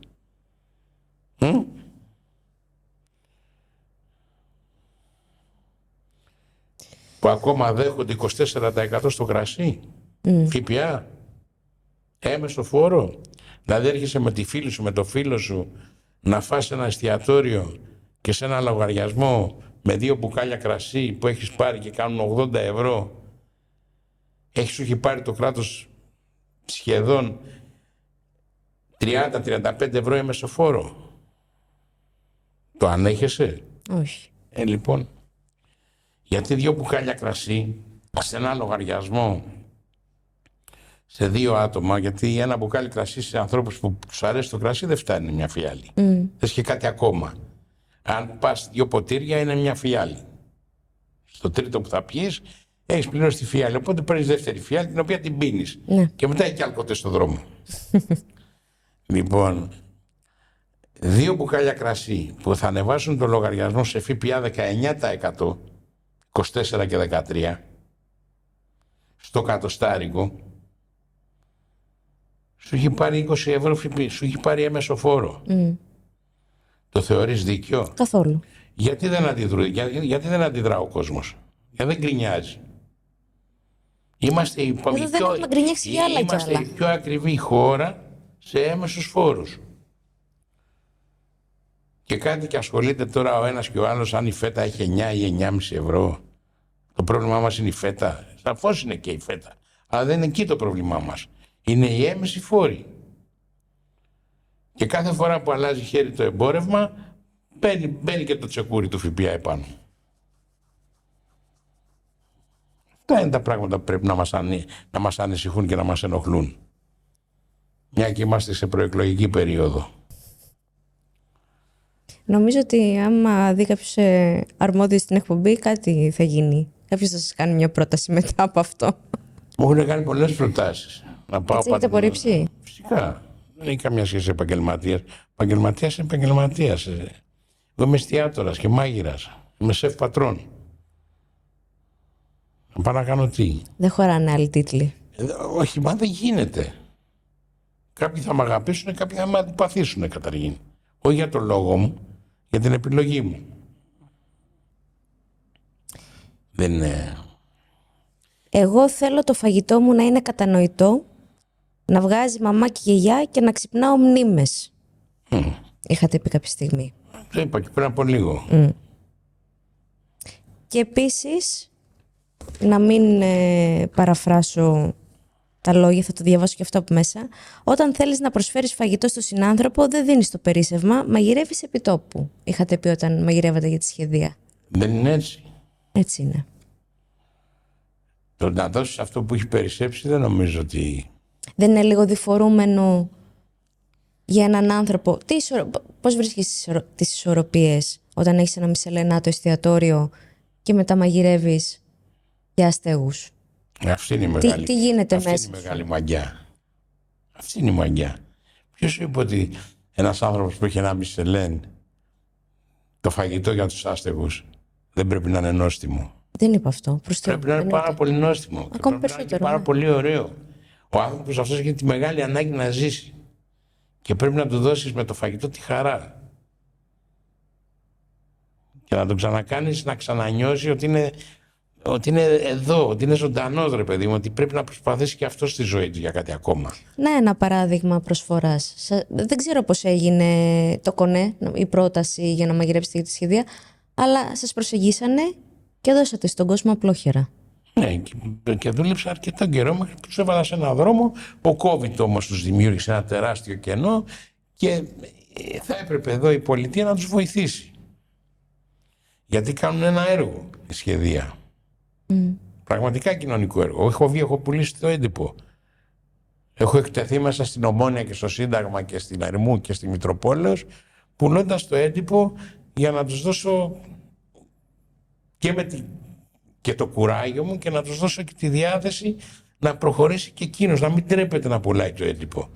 Που ακόμα δέχονται 24% στο κρασί, ΦΠΑ, έμεσο φόρο. Δηλαδή έρχεσαι με τη φίλη σου, με το φίλο σου να φας ένα εστιατόριο και σε ένα λογαριασμό με 2 μπουκάλια κρασί που έχεις πάρει και κάνουν 80 ευρώ, σου έχει πάρει το κράτος σχεδόν 30-35 ευρώ έμεσο φόρο. Το ανέχεσαι? Όχι. Λοιπόν, γιατί 2 μπουκάλια κρασί σε ένα λογαριασμό σε 2 άτομα, γιατί ένα μπουκάλι κρασί σε ανθρώπους που τους αρέσει το κρασί δεν φτάνει μια φιάλη. Θες και κάτι ακόμα. Αν πας 2 ποτήρια είναι μια φιάλη. Στο τρίτο που θα πιείς έχεις πληρώσει τη φιάλη. Οπότε παίρνεις δεύτερη φιάλη την οποία την πίνεις. Ναι. Και μετά έχει και αλκοόλ στο δρόμο. Λοιπόν, 2 μπουκάλια κρασί που θα ανεβάσουν το λογαριασμό σε ΦΠΑ 19%, 24 και 13, στο κατοστάρικο, σου έχει πάρει 20 ευρώ ΦΠΑ, σου έχει πάρει έμεσο φόρο. Το θεωρείς δίκιο? Καθόλου. Γιατί δεν αντιδρά ο κόσμος? Γιατί δεν γκρινιάζει? Είμαστε η δεν έχουμε γκρινιάξει για άλλα κι άλλα. η πιο ακριβή χώρα σε έμεσους φόρους. Και κάτι και ασχολείται τώρα ο ένας και ο άλλος αν η φέτα έχει 9 ή 9,5 ευρώ. Το πρόβλημά μας είναι η φέτα. Σαφώς είναι και η φέτα. Αλλά δεν είναι εκεί το πρόβλημά μας. Είναι οι έμεσοι φόροι. Και κάθε φορά που αλλάζει χέρι το εμπόρευμα, μπαίνει και το τσεκούρι του ΦΠΑ επάνω. Αυτά είναι τα πράγματα που πρέπει να μας ανησυχούν και να μας ενοχλούν. Μια και είμαστε σε προεκλογική περίοδο. Νομίζω ότι άμα δει κάποιος αρμόδιος στην εκπομπή, κάτι θα γίνει. Κάποιος θα σας κάνει μια πρόταση μετά από αυτό. Μου έχουν κάνει πολλές προτάσεις. Να πάω Έτσι έχετε απορρίψει? Φυσικά. Δεν έχει καμία σχέση επαγγελματίας. Επαγγελματίας είναι επαγγελματίας. Εγώ είμαι εστιατόρας και μάγειρας. Είμαι σεφ πατρόν. Να πάω να κάνω τι? Δεν χωράνε άλλοι τίτλοι. Όχι, μα δεν γίνεται. Κάποιοι θα με αγαπήσουν, κάποιοι θα με αντιπαθήσουν καταρχήν. Όχι για τον λόγο μου, για την επιλογή μου. Δεν είναι... Εγώ θέλω το φαγητό μου να είναι κατανοητό, να βγάζει μαμά και γιαγιά και να ξυπνάω μνήμες. Είχατε πει κάποια στιγμή. Το είπα και πριν από λίγο. Και επίσης, να μην παραφράσω τα λόγια, θα το διαβάσω και αυτό από μέσα. Όταν θέλεις να προσφέρεις φαγητό στον συνάνθρωπο, δεν δίνεις το περίσσευμα, μαγειρεύεις επί τόπου. Είχατε πει όταν μαγειρεύατε για τη σχεδία. Δεν είναι έτσι. Έτσι είναι. Το να δώσεις αυτό που έχει περισσέψει δεν νομίζω ότι... Δεν είναι λίγο διφορούμενο για έναν άνθρωπο? Πώς βρίσκεις τις ισορροπίες όταν έχεις ένα μισελενάτο εστιατόριο και μετά μαγειρεύεις για αστέγους? Αυτή είναι η μεγάλη, τι γίνεται αυτή μέσα είναι η μεγάλη μαγιά. Αυτή είναι η μαγιά. Ποιος είπε ότι ένας άνθρωπος που έχει ένα Μισελέν, το φαγητό για τους άστεγους, δεν πρέπει να είναι νόστιμο? Δεν είπα αυτό. Πρέπει να είναι πάρα πολύ νόστιμο. Ακόμη Πρέπει να είναι περισσότερο, και πάρα ναι. πολύ ωραίο. Ο άνθρωπος αυτός έχει τη μεγάλη ανάγκη να ζήσει. Και πρέπει να του δώσεις με το φαγητό τη χαρά. Και να τον ξανακάνεις να ξανανιώσει ότι είναι εδώ, ότι είναι ζωντανός, ρε παιδί μου, ότι πρέπει να προσπαθήσει και αυτό στη ζωή του για κάτι ακόμα. Ναι, ένα παράδειγμα προσφοράς. Δεν ξέρω πώς έγινε το κονέ, η πρόταση για να μαγειρέψετε για τη σχεδία, αλλά σας προσεγγίσανε και δώσατε στον κόσμο απλόχερα. Ναι, και δούλεψα αρκετό καιρό μέχρι που τους έβαλα σε έναν δρόμο. Ο COVID όμως τους δημιούργησε ένα τεράστιο κενό και θα έπρεπε εδώ η πολιτεία να τους βοηθήσει. Γιατί κάνουν ένα έργο η σχεδία. Πραγματικά κοινωνικό έργο. Έχω πουλήσει το έντυπο. Έχω εκτεθεί μέσα στην Ομόνια και στο Σύνταγμα και στην Ερμού και στη Μητροπόλεως, πουλώντας το έντυπο για να τους δώσω και το κουράγιο μου και να τους δώσω και τη διάθεση να προχωρήσει και εκείνος, να μην τρέπεται να πουλάει το έντυπο.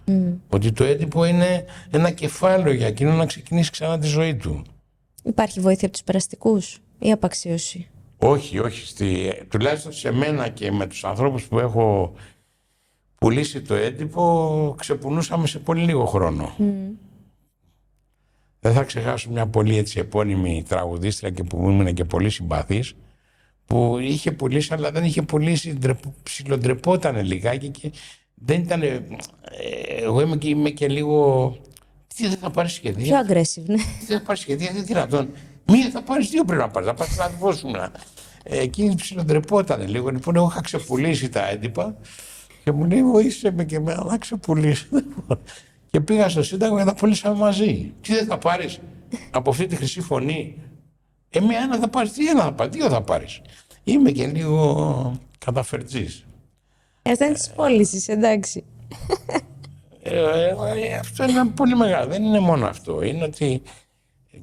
Ότι το έντυπο είναι ένα κεφάλαιο για εκείνο να ξεκινήσει ξανά τη ζωή του. Υπάρχει βοήθεια από τους περαστικούς ή απαξίωση? Όχι. Τουλάχιστον σε μένα και με τους ανθρώπους που έχω πουλήσει το έντυπο, ξεπουλούσαμε σε πολύ λίγο χρόνο. Δεν θα ξεχάσω μια πολύ έτσι επώνυμη τραγουδίστρια και που ήμουν και πολύ συμπαθής, που είχε πουλήσει, αλλά δεν είχε πουλήσει, ψιλοντρεπότανε λιγάκι και δεν ήταν... Εγώ είμαι και λίγο... Τι δεν θα πάρεις σχεδία? Πιο aggressive, ναι. Τι δεν θα πάρεις σχεδία, δεν δυνατόν. Μία θα πάρεις, δύο πρέπει να πάρεις, θα πάρεις να δώσουμε. Εκείνη ψιλοντρεπότανε λίγο, λοιπόν εγώ είχα ξεπουλήσει τα έντυπα και μου λέει βοήθησε με και εμένα να ξεπουλήσω. Και πήγα στο Σύνταγμα και τα πουλήσαμε μαζί. Τι δεν θα πάρεις από αυτή τη χρυσή φωνή? Μία ένα θα πάρεις, τι ένα θα πάρεις, δύο θα πάρεις. Είμαι και λίγο καταφερτζής. Αυτό είναι της πώλησης, εντάξει. Αυτό είναι πολύ μεγάλο. Δεν είναι μόνο αυτό. Είναι ότι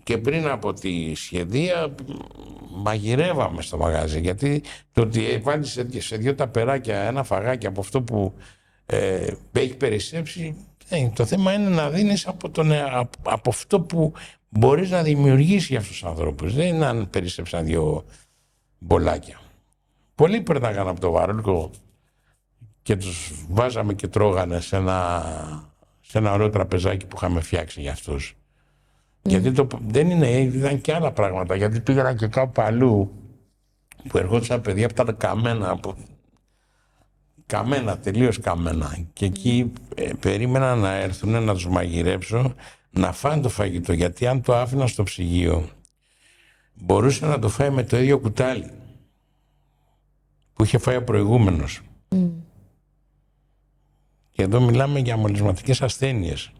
και πριν από τη σχεδία μαγειρεύαμε στο μαγάζι. Γιατί το ότι βάλεις σε δύο ταπεράκια ένα φαγάκι από αυτό που έχει περισσέψει, το θέμα είναι να δίνεις από αυτό που μπορείς να δημιουργήσεις για αυτούς τους ανθρώπους. Δεν είναι αν περισσέψαν δύο μπολάκια. Πολλοί περνάγαν από το βαρέλκο και τους βάζαμε και τρώγανε σε ένα ωραίο τραπεζάκι που είχαμε φτιάξει για αυτούς. Γιατί ήταν και άλλα πράγματα. Γιατί πήγαιναν και κάπου αλλού που ερχόντουσαν παιδιά που ήταν καμένα, τελείως καμένα. Και εκεί περίμενα να έρθουν να τους μαγειρέψω, να φάνε το φαγητό. Γιατί αν το άφηνα στο ψυγείο, μπορούσε να το φάει με το ίδιο κουτάλι που είχε φάει ο προηγούμενος. Και εδώ μιλάμε για μολυσματικές ασθένειες.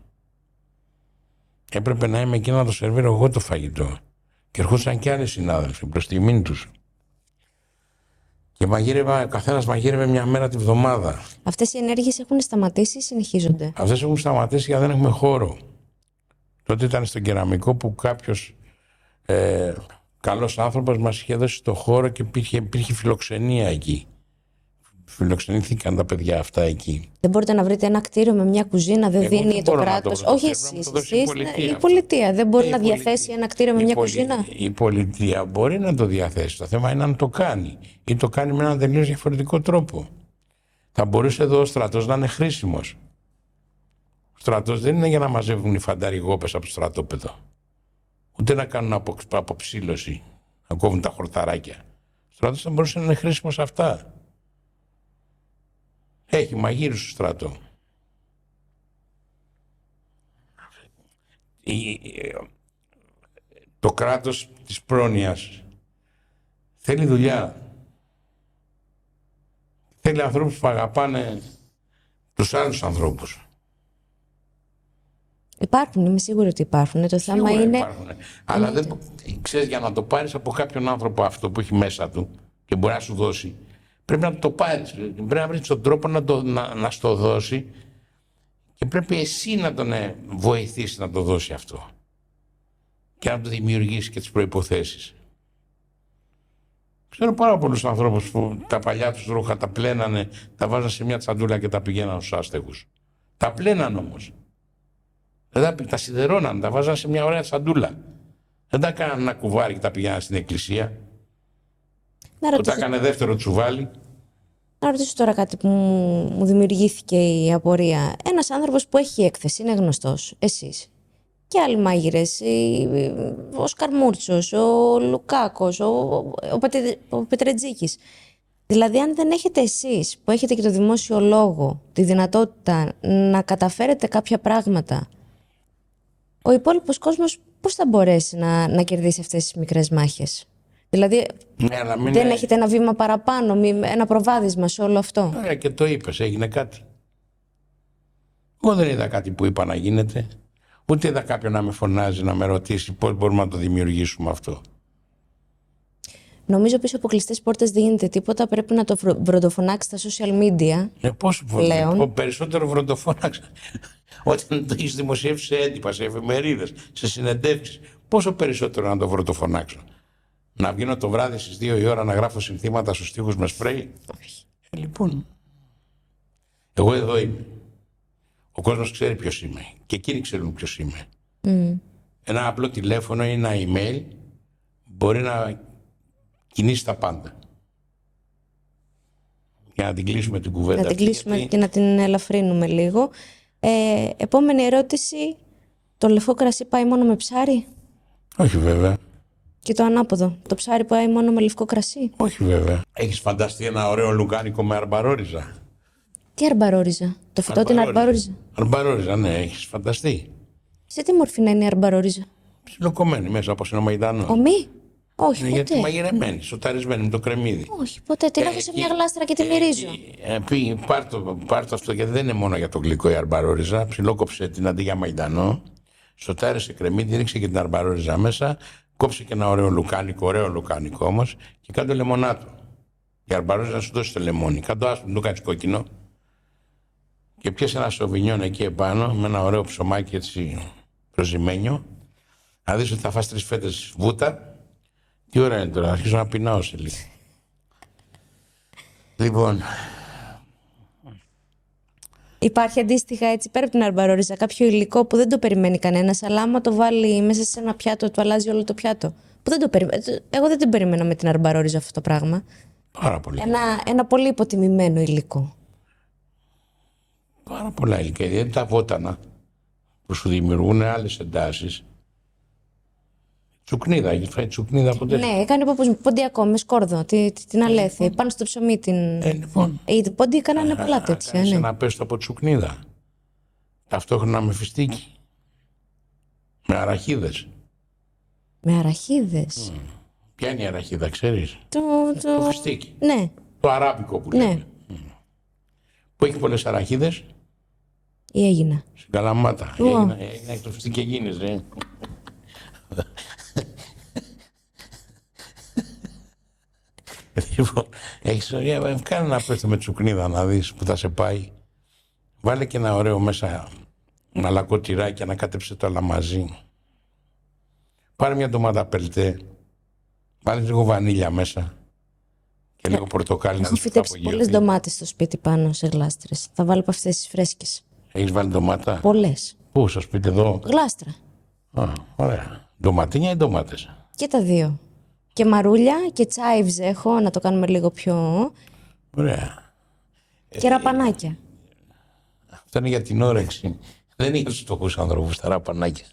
Έπρεπε να είμαι εκεί να το σερβίρω εγώ το φαγητό. Και ερχόντουσαν και άλλοι συνάδελφοι προς τιμήν τους. Και ο καθένας μαγείρευε μια μέρα τη βδομάδα. Αυτές οι ενέργειες έχουν σταματήσει ή συνεχίζονται? Αυτές έχουν σταματήσει γιατί δεν έχουμε χώρο. Τότε ήταν στον Κεραμικό που κάποιος καλός άνθρωπος μας είχε δώσει το χώρο και υπήρχε φιλοξενία εκεί. Φιλοξενήθηκαν τα παιδιά αυτά εκεί. Δεν μπορείτε να βρείτε ένα κτίριο με μια κουζίνα, δεν δίνει το κράτος? Όχι εσείς, η πολιτεία δεν μπορεί να διαθέσει ένα κτίριο με μια κουζίνα? Η πολιτεία μπορεί να το διαθέσει. Το θέμα είναι αν το κάνει. Ή το κάνει με έναν τελείως διαφορετικό τρόπο. Θα μπορούσε εδώ ο στρατός να είναι χρήσιμος. Ο στρατός δεν είναι για να μαζεύουν οι φανταριγόπες από το στρατόπεδο. Ούτε να κάνουν αποψήλωση, να κόβουν τα χορταράκια. Ο στρατός θα μπορούσε να είναι χρήσιμος σε αυτά. Έχει μαγείρους στο στρατό. Το κράτος της πρόνοιας θέλει δουλειά. Θέλει ανθρώπους που αγαπάνε τους άλλους ανθρώπους. Υπάρχουν, είμαι σίγουρη ότι υπάρχουν. Το θέμα είναι... Υπάρχουν. Αλλά δεν, ξέρεις, για να το πάρεις από κάποιον άνθρωπο αυτό που έχει μέσα του και μπορεί να σου δώσει, πρέπει να το πάρεις. Πρέπει να βρεις τον τρόπο να στο δώσει και πρέπει εσύ να τον βοηθήσεις να το δώσει αυτό. Και να το δημιουργήσει και τις προϋποθέσεις. Ξέρω πάρα πολλούς ανθρώπους που τα παλιά τους ρούχα τα πλένανε, τα βάζαν σε μια τσαντούλα και τα πηγαίναν στους άστεγους. Τα πλέναν όμως. Δεν τα σιδερώναν, τα βάζαν σε μια ωραία τσαντούλα. Δεν τα κάναν ένα κουβάρι και τα πηγαίναν στην εκκλησία. Που τα έκανε δεύτερο τσουβάλι. Να ρωτήσω τώρα κάτι που μου δημιουργήθηκε η απορία. Ένας άνθρωπος που έχει έκθεση, είναι γνωστός, εσείς και άλλοι μάγειρες, ο Σκαρμούρτσος, ο Λουκάκος, ο Πετρετζίκης. Δηλαδή, αν δεν έχετε εσείς, που έχετε και το δημόσιο λόγο, τη δυνατότητα να καταφέρετε κάποια πράγματα, ο υπόλοιπος κόσμος πώς θα μπορέσει να κερδίσει αυτές τις μικρές μάχες? Δηλαδή, δεν έχετε ένα βήμα παραπάνω, ένα προβάδισμα σε όλο αυτό? Ωραία, και το είπες, έγινε κάτι. Εγώ δεν είδα κάτι που είπα να γίνεται. Ούτε είδα κάποιον να με φωνάζει, να με ρωτήσει πώς μπορούμε να το δημιουργήσουμε αυτό. Νομίζω πίσω από κλειστές πόρτες δεν γίνεται τίποτα. Πρέπει να το βροντοφωνάξει στα social media. Πώς περισσότερο βροντοφώναξα. Όταν το έχεις δημοσιεύσει σε έντυπα, σε εφημερίδες, σε συνεντεύξεις, πόσο περισσότερο να το βροντοφωνάξω? Να βγαίνω το βράδυ στις 2 η ώρα να γράφω συνθήματα στους στίχους με σπρέι? Λοιπόν, εγώ εδώ είμαι. Ο κόσμος ξέρει ποιος είμαι και εκείνοι ξέρουν ποιος είμαι. Ένα απλό τηλέφωνο ή ένα email μπορεί να κινήσει τα πάντα. Για να την κλείσουμε την κουβέντα. Να την κλείσουμε και να την ελαφρύνουμε λίγο. Επόμενη ερώτηση. Το λευκό κρασί πάει μόνο με ψάρι? Όχι βέβαια. Και το ανάποδο. Το ψάρι πάει μόνο με λευκό κρασί? Όχι βέβαια. Έχεις φανταστεί ένα ωραίο λουκάνικο με αρμπαρόριζα? Τι αρμπαρόριζα? Το φυτό την αρμπαρόριζα? Αρμπαρόριζα, ναι, έχεις φανταστεί? Σε τι μορφή να είναι η αρμπαρόριζα? Ψιλοκομμένη μέσα από συνομαϊτανό. Ομή? Όχι, ποτέ. Γιατί μαγειρεμένη, σοταρισμένη με το κρεμμύδι. Όχι, ποτέ. Την έχω σε μια γλάστρα και τη μυρίζω. Πάρ' το αυτό, γιατί δεν είναι μόνο για το γλυκό η αρμπαρόριζα. Ψιλόκοψε την αντί για μαϊντανό, σοτάρισε κρεμμύδι, ρίξε και την αρμπαρόριζα μέσα, κόψε και ένα ωραίο λουκάνικο όμως και κάτω λεμονάτο. Η αρμπαρόριζα να σου δώσει το λεμόνι. Κάτω άσπρο, μην το κάνεις κόκκινο. Και πιέσε ένα σοβινιόν εκεί επάνω με ένα ωραίο ψωμάκι έτσι προζυμένιο. Να δεις ότι θα φας 3 φέτες βούτα. Τι ώρα είναι τώρα, αρχίζω να πεινάω σε λίγο. Λοιπόν. Υπάρχει αντίστοιχα έτσι πέρα από την αρμπαρόριζα κάποιο υλικό που δεν το περιμένει κανένας, αλλά άμα το βάλει μέσα σε ένα πιάτο, του αλλάζει όλο το πιάτο? Που δεν το Εγώ δεν την περίμενα με την αρμπαρόριζα αυτό το πράγμα. Πάρα πολύ. Ένα πολύ υποτιμημένο υλικό. Πάρα πολλά υλικά, γιατί τα βότανα που σου δημιουργούν άλλες εντάσεις. Τσουκνίδα, έχεις φάει τσουκνίδα ποτέ? Ναι, έκανε ποντιακό με σκόρδο, την αλέθη, πάνω στο ψωμί Λοιπόν. Οι πόντιοι κάνανε πολλά τέτοια. Κάνεις ένα πέστο από τσουκνίδα. Ταυτόχρονα με φιστίκι. Με αραχίδες. Με αραχίδες? Ποια είναι η αραχίδα, ξέρεις? Το φιστίκι. Ναι. Το αράμπικο που λέμε. Ναι. Που έχει πολλές αραχίδες. Η Έγινα. Στην Καλαμάτα. Έγινα το φιστίκι εκείνης, ρε. Λοιπόν, έχεις ωραία, κάνε ένα πέστο με τσουκνίδα να δεις που θα σε πάει. Βάλε και ένα ωραίο μέσα μαλακό τυράκι, ανακάτεψε το άλλα μαζί. Πάρε μια ντομάτα πελτέ, βάλε λίγο βανίλια μέσα και λίγο πορτοκάλι. Έχω φυτέψει πολλές ντομάτες στο σπίτι πάνω σε γλάστρες. Θα βάλω από αυτές τις φρέσκες. Έχεις βάλει ντομάτα? Πολλές. Πού, στο σπίτι εδώ? Γλάστρα. Α, ωραία. Ντοματίνια ή ντομάτες? Και τα δύο. Και μαρούλια και τσάιβς έχω, να το κάνουμε λίγο πιο... Ωραία. Και ραπανάκια. Αυτό είναι για την όρεξη. Δεν είναι για τους φτωχούς ανθρώπους τα ραπανάκια.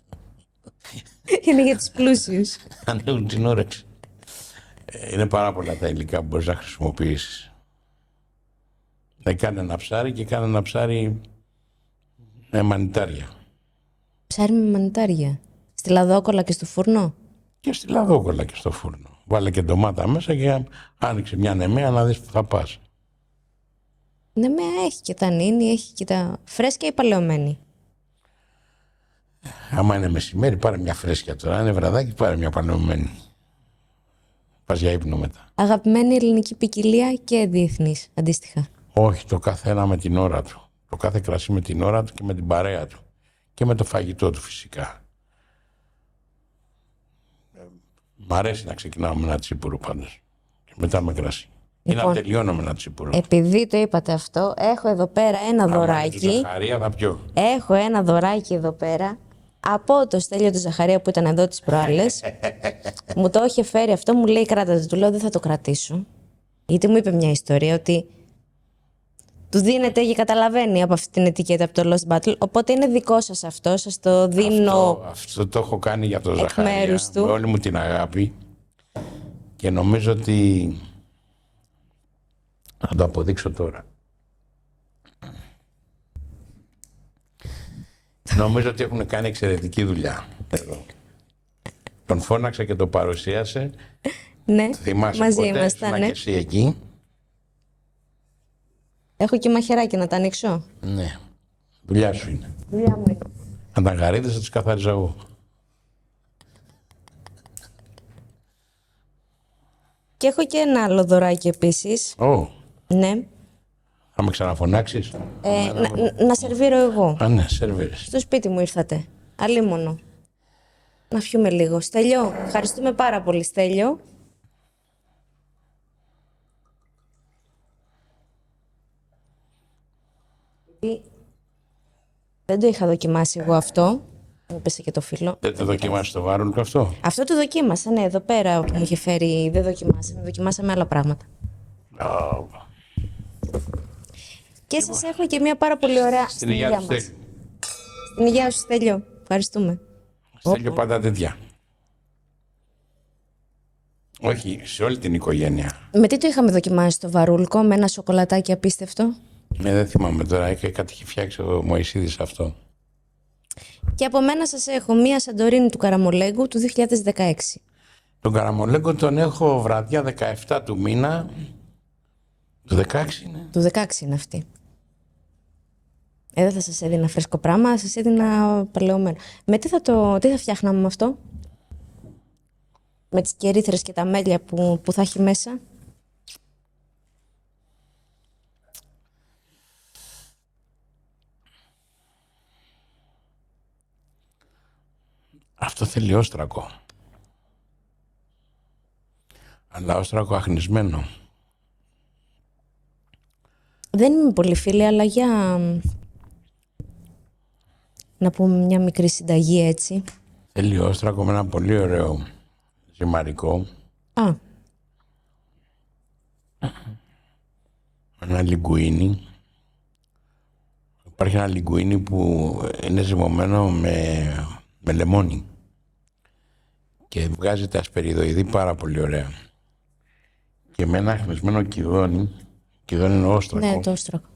Είναι για τους πλούσιους. Ανοίγουν την όρεξη. Είναι πάρα πολλά τα υλικά που μπορείς να χρησιμοποιήσεις. Κάνε ένα ψάρι και κάνε ένα ψάρι με μανιτάρια. Ψάρι με μανιτάρια. Στη λαδόκολλα και στο φούρνο. Και στη λαδόκολλα και στο φούρνο. Βάλε και ντομάτα μέσα και άνοιξε μια νεμαία να δεις που θα πας. Νεμαία έχει και τα νίνη, έχει και τα φρέσκια ή παλαιωμένη. Άμα είναι μεσημέρι, πάρε μια φρέσκια τώρα. Αν είναι βραδάκι, πάρε μια παλαιωμένη. Πας για ύπνο μετά. Αγαπημένη ελληνική ποικιλία και διεθνής, αντίστοιχα. Όχι, το κάθε ένα με την ώρα του. Το κάθε κρασί με την ώρα του και με την παρέα του. Και με το φαγητό του φυσικά. Μ' αρέσει να ξεκινάω με ένα τσίπουρο πάντως. Και μετά με κρασί. Ή να τελειώνω με ένα τσίπουρο. Επειδή το είπατε αυτό, έχω εδώ πέρα ένα δωράκι. Ζαχαρία θα πιω. Έχω ένα δωράκι εδώ πέρα από το Στέλιο του Ζαχαρία που ήταν εδώ τις προάλλες. Μου το είχε φέρει αυτό, μου λέει κράτα το. Του λέω δεν θα το κρατήσω. Γιατί μου είπε μια ιστορία ότι του δίνεται και καταλαβαίνει από αυτή την ετικέτα από το Lost Battle. Οπότε είναι δικό σας αυτό, σας το δίνω. Αυτό το έχω κάνει για το εκ Ζαχαρία. μέρους του. Με όλη μου την αγάπη. Και νομίζω ότι θα το αποδείξω τώρα. Νομίζω ότι έχουν κάνει εξαιρετική δουλειά εδώ. Τον φώναξε και το παρουσίασε. Ναι, Θυμάσαι μαζί ποτέ, ήμασταν, ήσουν ναι. και εσύ εκεί. Έχω και μαχαιράκι να τα ανοίξω. Ναι, δουλειά σου είναι. Δουλειά μου είναι. Ανταγαρίδες θα τις καθάριζα εγώ. Και έχω και ένα άλλο δωράκι επίσης. Ω, Ναι. θα με ξαναφωνάξεις. Να σερβίρω εγώ. Α, ναι, σερβίρες. Στο σπίτι μου ήρθατε. Αλίμονο. Να φιούμε λίγο. Στέλιο, ευχαριστούμε πάρα πολύ, Στέλιο. Δεν το είχα δοκιμάσει εγώ αυτό. Μου πέσε και το φύλλο. Δεν το δοκιμάσεις το βάρουλκο αυτό. Αυτό το δοκίμασα, ναι, εδώ πέρα που μου είχε φέρει. Δεν δοκιμάσαμε, δοκιμάσαμε άλλα πράγματα. Ω, Και σας έχω και μια πάρα πολύ ωραία Στην υγεία του μας. Στέλιου. Στην υγεία σου, Στέλιο. Ευχαριστούμε. Στέλιο πάντα τέτοια. Όχι, σε όλη την οικογένεια. Με τι το είχαμε δοκιμάσει το βαρούλκο, με ένα σοκολατάκι απίστευτο. Δεν θυμάμαι τώρα, κάτι είχε φτιάξει ο Μωυσίδης αυτό. Και από μένα σας έχω μία Σαντορίνη του Καραμολέγκου του 2016. Τον Καραμολέγκο τον έχω βραδιά 17 του μήνα. Του 16 είναι. Του 16 είναι αυτή. Δεν θα σας έδινα φρέσκο πράγμα, σας έδινα παλαιωμένο. Με τι θα φτιάχναμε με αυτό? Με τις κερίθρες και τα μέλια που θα έχει μέσα. Αυτό θέλει όστρακο. Αλλά όστρακο αχνισμένο. Δεν είμαι πολύ φίλη, αλλά για να πούμε μια μικρή συνταγή έτσι. Θέλει όστρακο με ένα πολύ ωραίο ζυμαρικό. Α, Ένα λιγκουίνι. Υπάρχει ένα λιγκουίνι που είναι ζυμωμένο με λεμόνι. Και βγάζει τα ασπεριδοειδή πάρα πολύ ωραία. Και με ένα αχνισμένο κιδόνι. Κιδόνι είναι όστρακο. ναι, το όστρακο.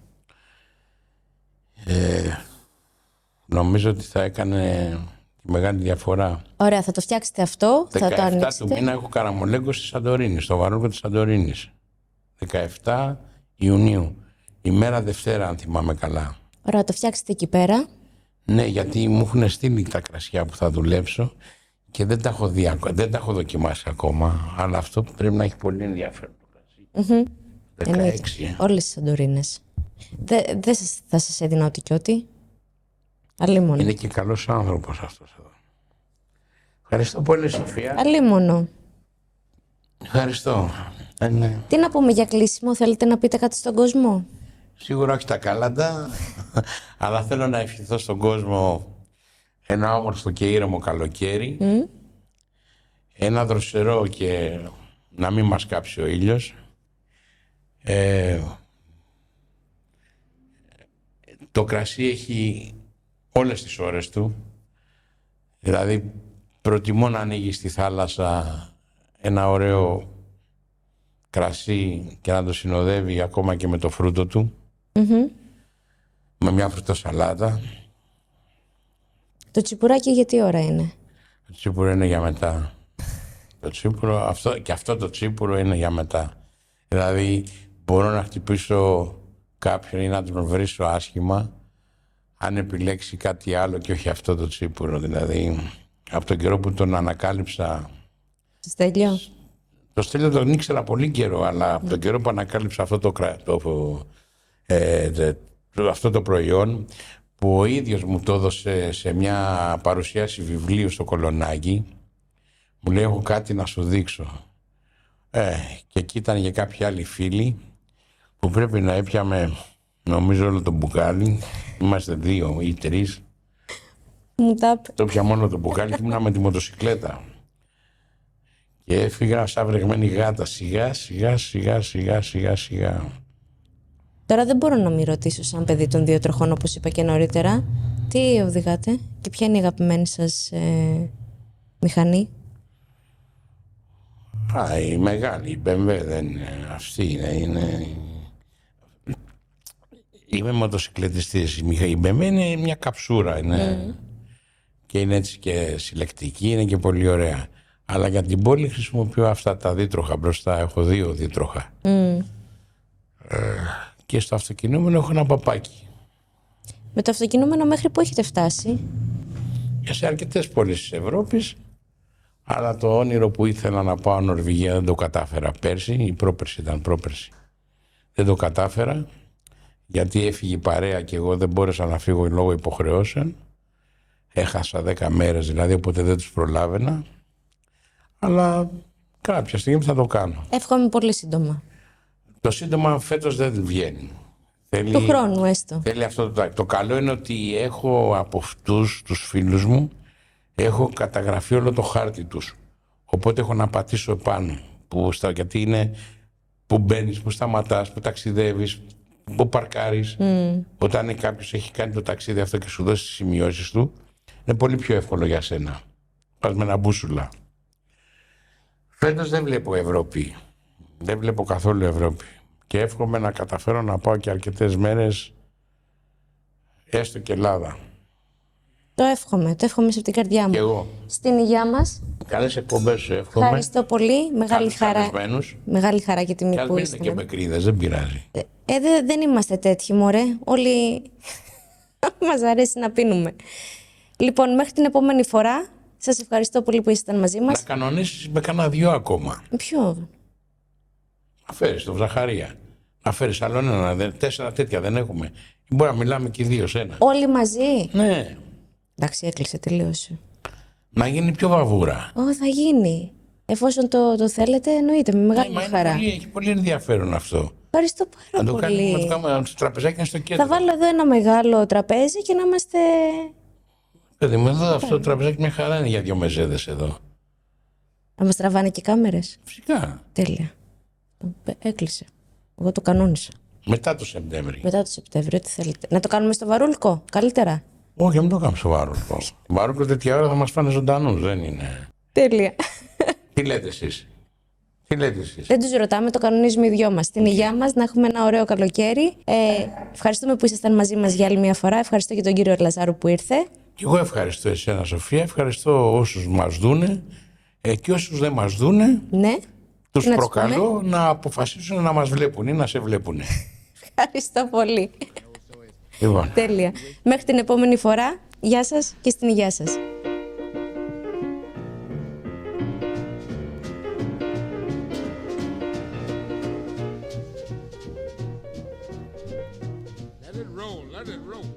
Νομίζω ότι θα έκανε τη μεγάλη διαφορά. Ωραία, θα το φτιάξετε αυτό, θα το 17 του ανοίξετε. μήνα έχω Καραμολέγκο στη Σαντορίνη, στο βαρούλκο της Σαντορίνης. 17 Ιουνίου. Ημέρα Δευτέρα, αν θυμάμαι καλά. Ωραία, το φτιάξετε εκεί πέρα. Ναι, γιατί μου έχουν στείλει τα κρασιά που θα δουλέψω και δεν τα έχω δει, δεν τα έχω δοκιμάσει ακόμα. Αλλά αυτό πρέπει να έχει πολύ ενδιαφέρον το κρασί. 16. Όλες τις Σαντορίνες. Δεν θα σας έδινα ό,τι και ό,τι. Αλίμονο. Είναι και καλός άνθρωπος αυτός εδώ. Ευχαριστώ πολύ, Σοφία. Αλίμονο. Ευχαριστώ. Ναι. Τι να πούμε για κλείσιμο, θέλετε να πείτε κάτι στον κόσμο? Σίγουρα όχι τα κάλαντα, αλλά θέλω να ευχηθώ στον κόσμο ένα όμορφο και ήρεμο καλοκαίρι, ένα δροσερό και να μην μας κάψει ο ήλιος. Το κρασί έχει όλες τις ώρες του, δηλαδή προτιμώ να ανοίγει στη θάλασσα ένα ωραίο κρασί και να το συνοδεύει ακόμα και με το φρούτο του, με μια φρουτοσαλάτα. Το τσιπουράκι για τι ώρα είναι? Το τσίπουρο είναι για μετά. Το τσίπουρο, αυτό το τσίπουρο είναι για μετά. Δηλαδή μπορώ να χτυπήσω κάποιον ή να τον βρίσω άσχημα αν επιλέξει κάτι άλλο και όχι αυτό το τσίπουρο. Δηλαδή από τον καιρό που τον ανακάλυψα. Στέλιο. Το Στέλιο τον ήξερα πολύ καιρό, αλλά από τον καιρό που ανακάλυψα αυτό το προϊόν, που ο ίδιος μου το έδωσε σε μια παρουσίαση βιβλίου στο Κολονάκι, μου λέει έχω κάτι να σου δείξω. Και εκεί ήταν και κάποιοι άλλοι φίλοι που πρέπει να έπιαμε νομίζω όλο το μπουκάλι. Είμαστε 2 ή 3. Το πια μόνο το μπουκάλι και ήμουνα με τη μοτοσικλέτα. Και έφυγα σαν βρεγμένη γάτα, σιγά. Τώρα δεν μπορώ να μην ρωτήσω σαν παιδί των 2 τροχών, όπως είπα και νωρίτερα. Τι οδηγάτε και ποια είναι η αγαπημένη σας μηχανή? Η μεγάλη, η BMW δεν είναι αυτή, είναι... Είμαι μοτοσυκλετιστής, η BMW είναι μια καψούρα, είναι... και είναι έτσι και συλλεκτική, είναι και πολύ ωραία. Αλλά για την πόλη χρησιμοποιώ αυτά τα δίτροχα μπροστά, έχω 2 δίτροχα. Και στο αυτοκινούμενο έχω ένα παπάκι. Με το αυτοκινούμενο μέχρι που έχετε φτάσει? Σε αρκετές πόλεις της Ευρώπης, αλλά το όνειρο που ήθελα να πάω Νορβηγία δεν το κατάφερα πέρσι, η πρόπερση ήταν πρόπερση. Δεν το κατάφερα, γιατί έφυγε η παρέα και εγώ δεν μπόρεσα να φύγω λόγω υποχρεώσεων. Έχασα 10 μέρες δηλαδή, οπότε δεν τους προλάβαινα. Αλλά κάποια στιγμή θα το κάνω. Εύχομαι πολύ σύντομα. Το σύντομα φέτος δεν βγαίνει. Του χρόνου έστω. Θέλει αυτό το καλό είναι ότι έχω από αυτούς τους φίλους μου, έχω καταγραφεί όλο το χάρτη τους. Οπότε έχω να πατήσω επάνω. Γιατί είναι που μπαίνεις, που σταματάς, που ταξιδεύεις, που παρκάρεις. Όταν κάποιος έχει κάνει το ταξίδι αυτό και σου δώσει τις σημειώσεις του, είναι πολύ πιο εύκολο για σένα. Πας με ένα μπούσουλα. Φέτος δεν βλέπω Ευρώπη. Δεν βλέπω καθόλου Ευρώπη. Και εύχομαι να καταφέρω να πάω και αρκετές μέρες έστω και Ελλάδα. Το εύχομαι σε την καρδιά μου. Και εγώ. Στην υγεία μας. Καλές εκπομπές σου εύχομαι. Ευχαριστώ πολύ. Μεγάλη χαρά. Μεγάλη χαρά και τιμή που είστε. Και με κρίδες, δεν πειράζει. Δεν είμαστε τέτοιοι, μωρέ. Όλοι μας αρέσει να πίνουμε. Λοιπόν, μέχρι την επόμενη φορά, σας ευχαριστώ πολύ που ήσασταν μαζί μας. Να κανονίσεις με κανένα 2 ακόμα. Ποιο? Να φέρεις το Ζαχαρία. Να φέρεις άλλο ένα, 4 τέτοια δεν έχουμε. Μπορεί να μιλάμε και 2 σε ένα. Όλοι μαζί? Ναι. Εντάξει, έκλεισε, τελείωσε. Να γίνει πιο βαβούρα. Θα γίνει. Εφόσον το θέλετε, εννοείται, με μεγάλη χαρά. Έχει πολύ ενδιαφέρον αυτό. Ευχαριστώ πάρα πολύ. Να το κάνουμε στο τραπεζάκι είναι στο κέντρο. Θα βάλω εδώ ένα μεγάλο τραπέζι και να είμαστε... Παιδί μου, εδώ αυτό το τραπεζάκι μια χαρά είναι για 2 μεζέδες εδώ. Να μας τραβάνε και κάμερες. Φυσικά. Τέλεια. Έκλεισε. Εγώ το κανόνισα. Μετά το Σεπτέμβρη. Μετά το Σεπτέμβριο, τι θέλετε. Να το κάνουμε στο Βαρούλκο, καλύτερα. Όχι, μην το κάνουμε στο Βαρούλκο. Βαρούλκο τέτοια ώρα θα μας πάνε ζωντανούς, δεν είναι. Τέλεια. Τι λέτε εσείς? Δεν τους ρωτάμε, το κανονίζουμε οι 2 μας. Την υγεία μας, να έχουμε ένα ωραίο καλοκαίρι. Ευχαριστούμε που ήσασταν μαζί μας για άλλη μια φορά. Ευχαριστώ και τον κύριο Λαζάρου που ήρθε. Και εγώ ευχαριστώ εσένα, Σοφία. Ευχαριστώ όσους μας δούνε και όσους δεν μας δούνε. Ναι. Τους προκαλώ να αποφασίσουν να μας βλέπουν ή να σε βλέπουν. Ευχαριστώ πολύ. Λοιπόν. Τέλεια. Μέχρι την επόμενη φορά, γεια σας και στην υγεία σας. Let it roll, let it roll.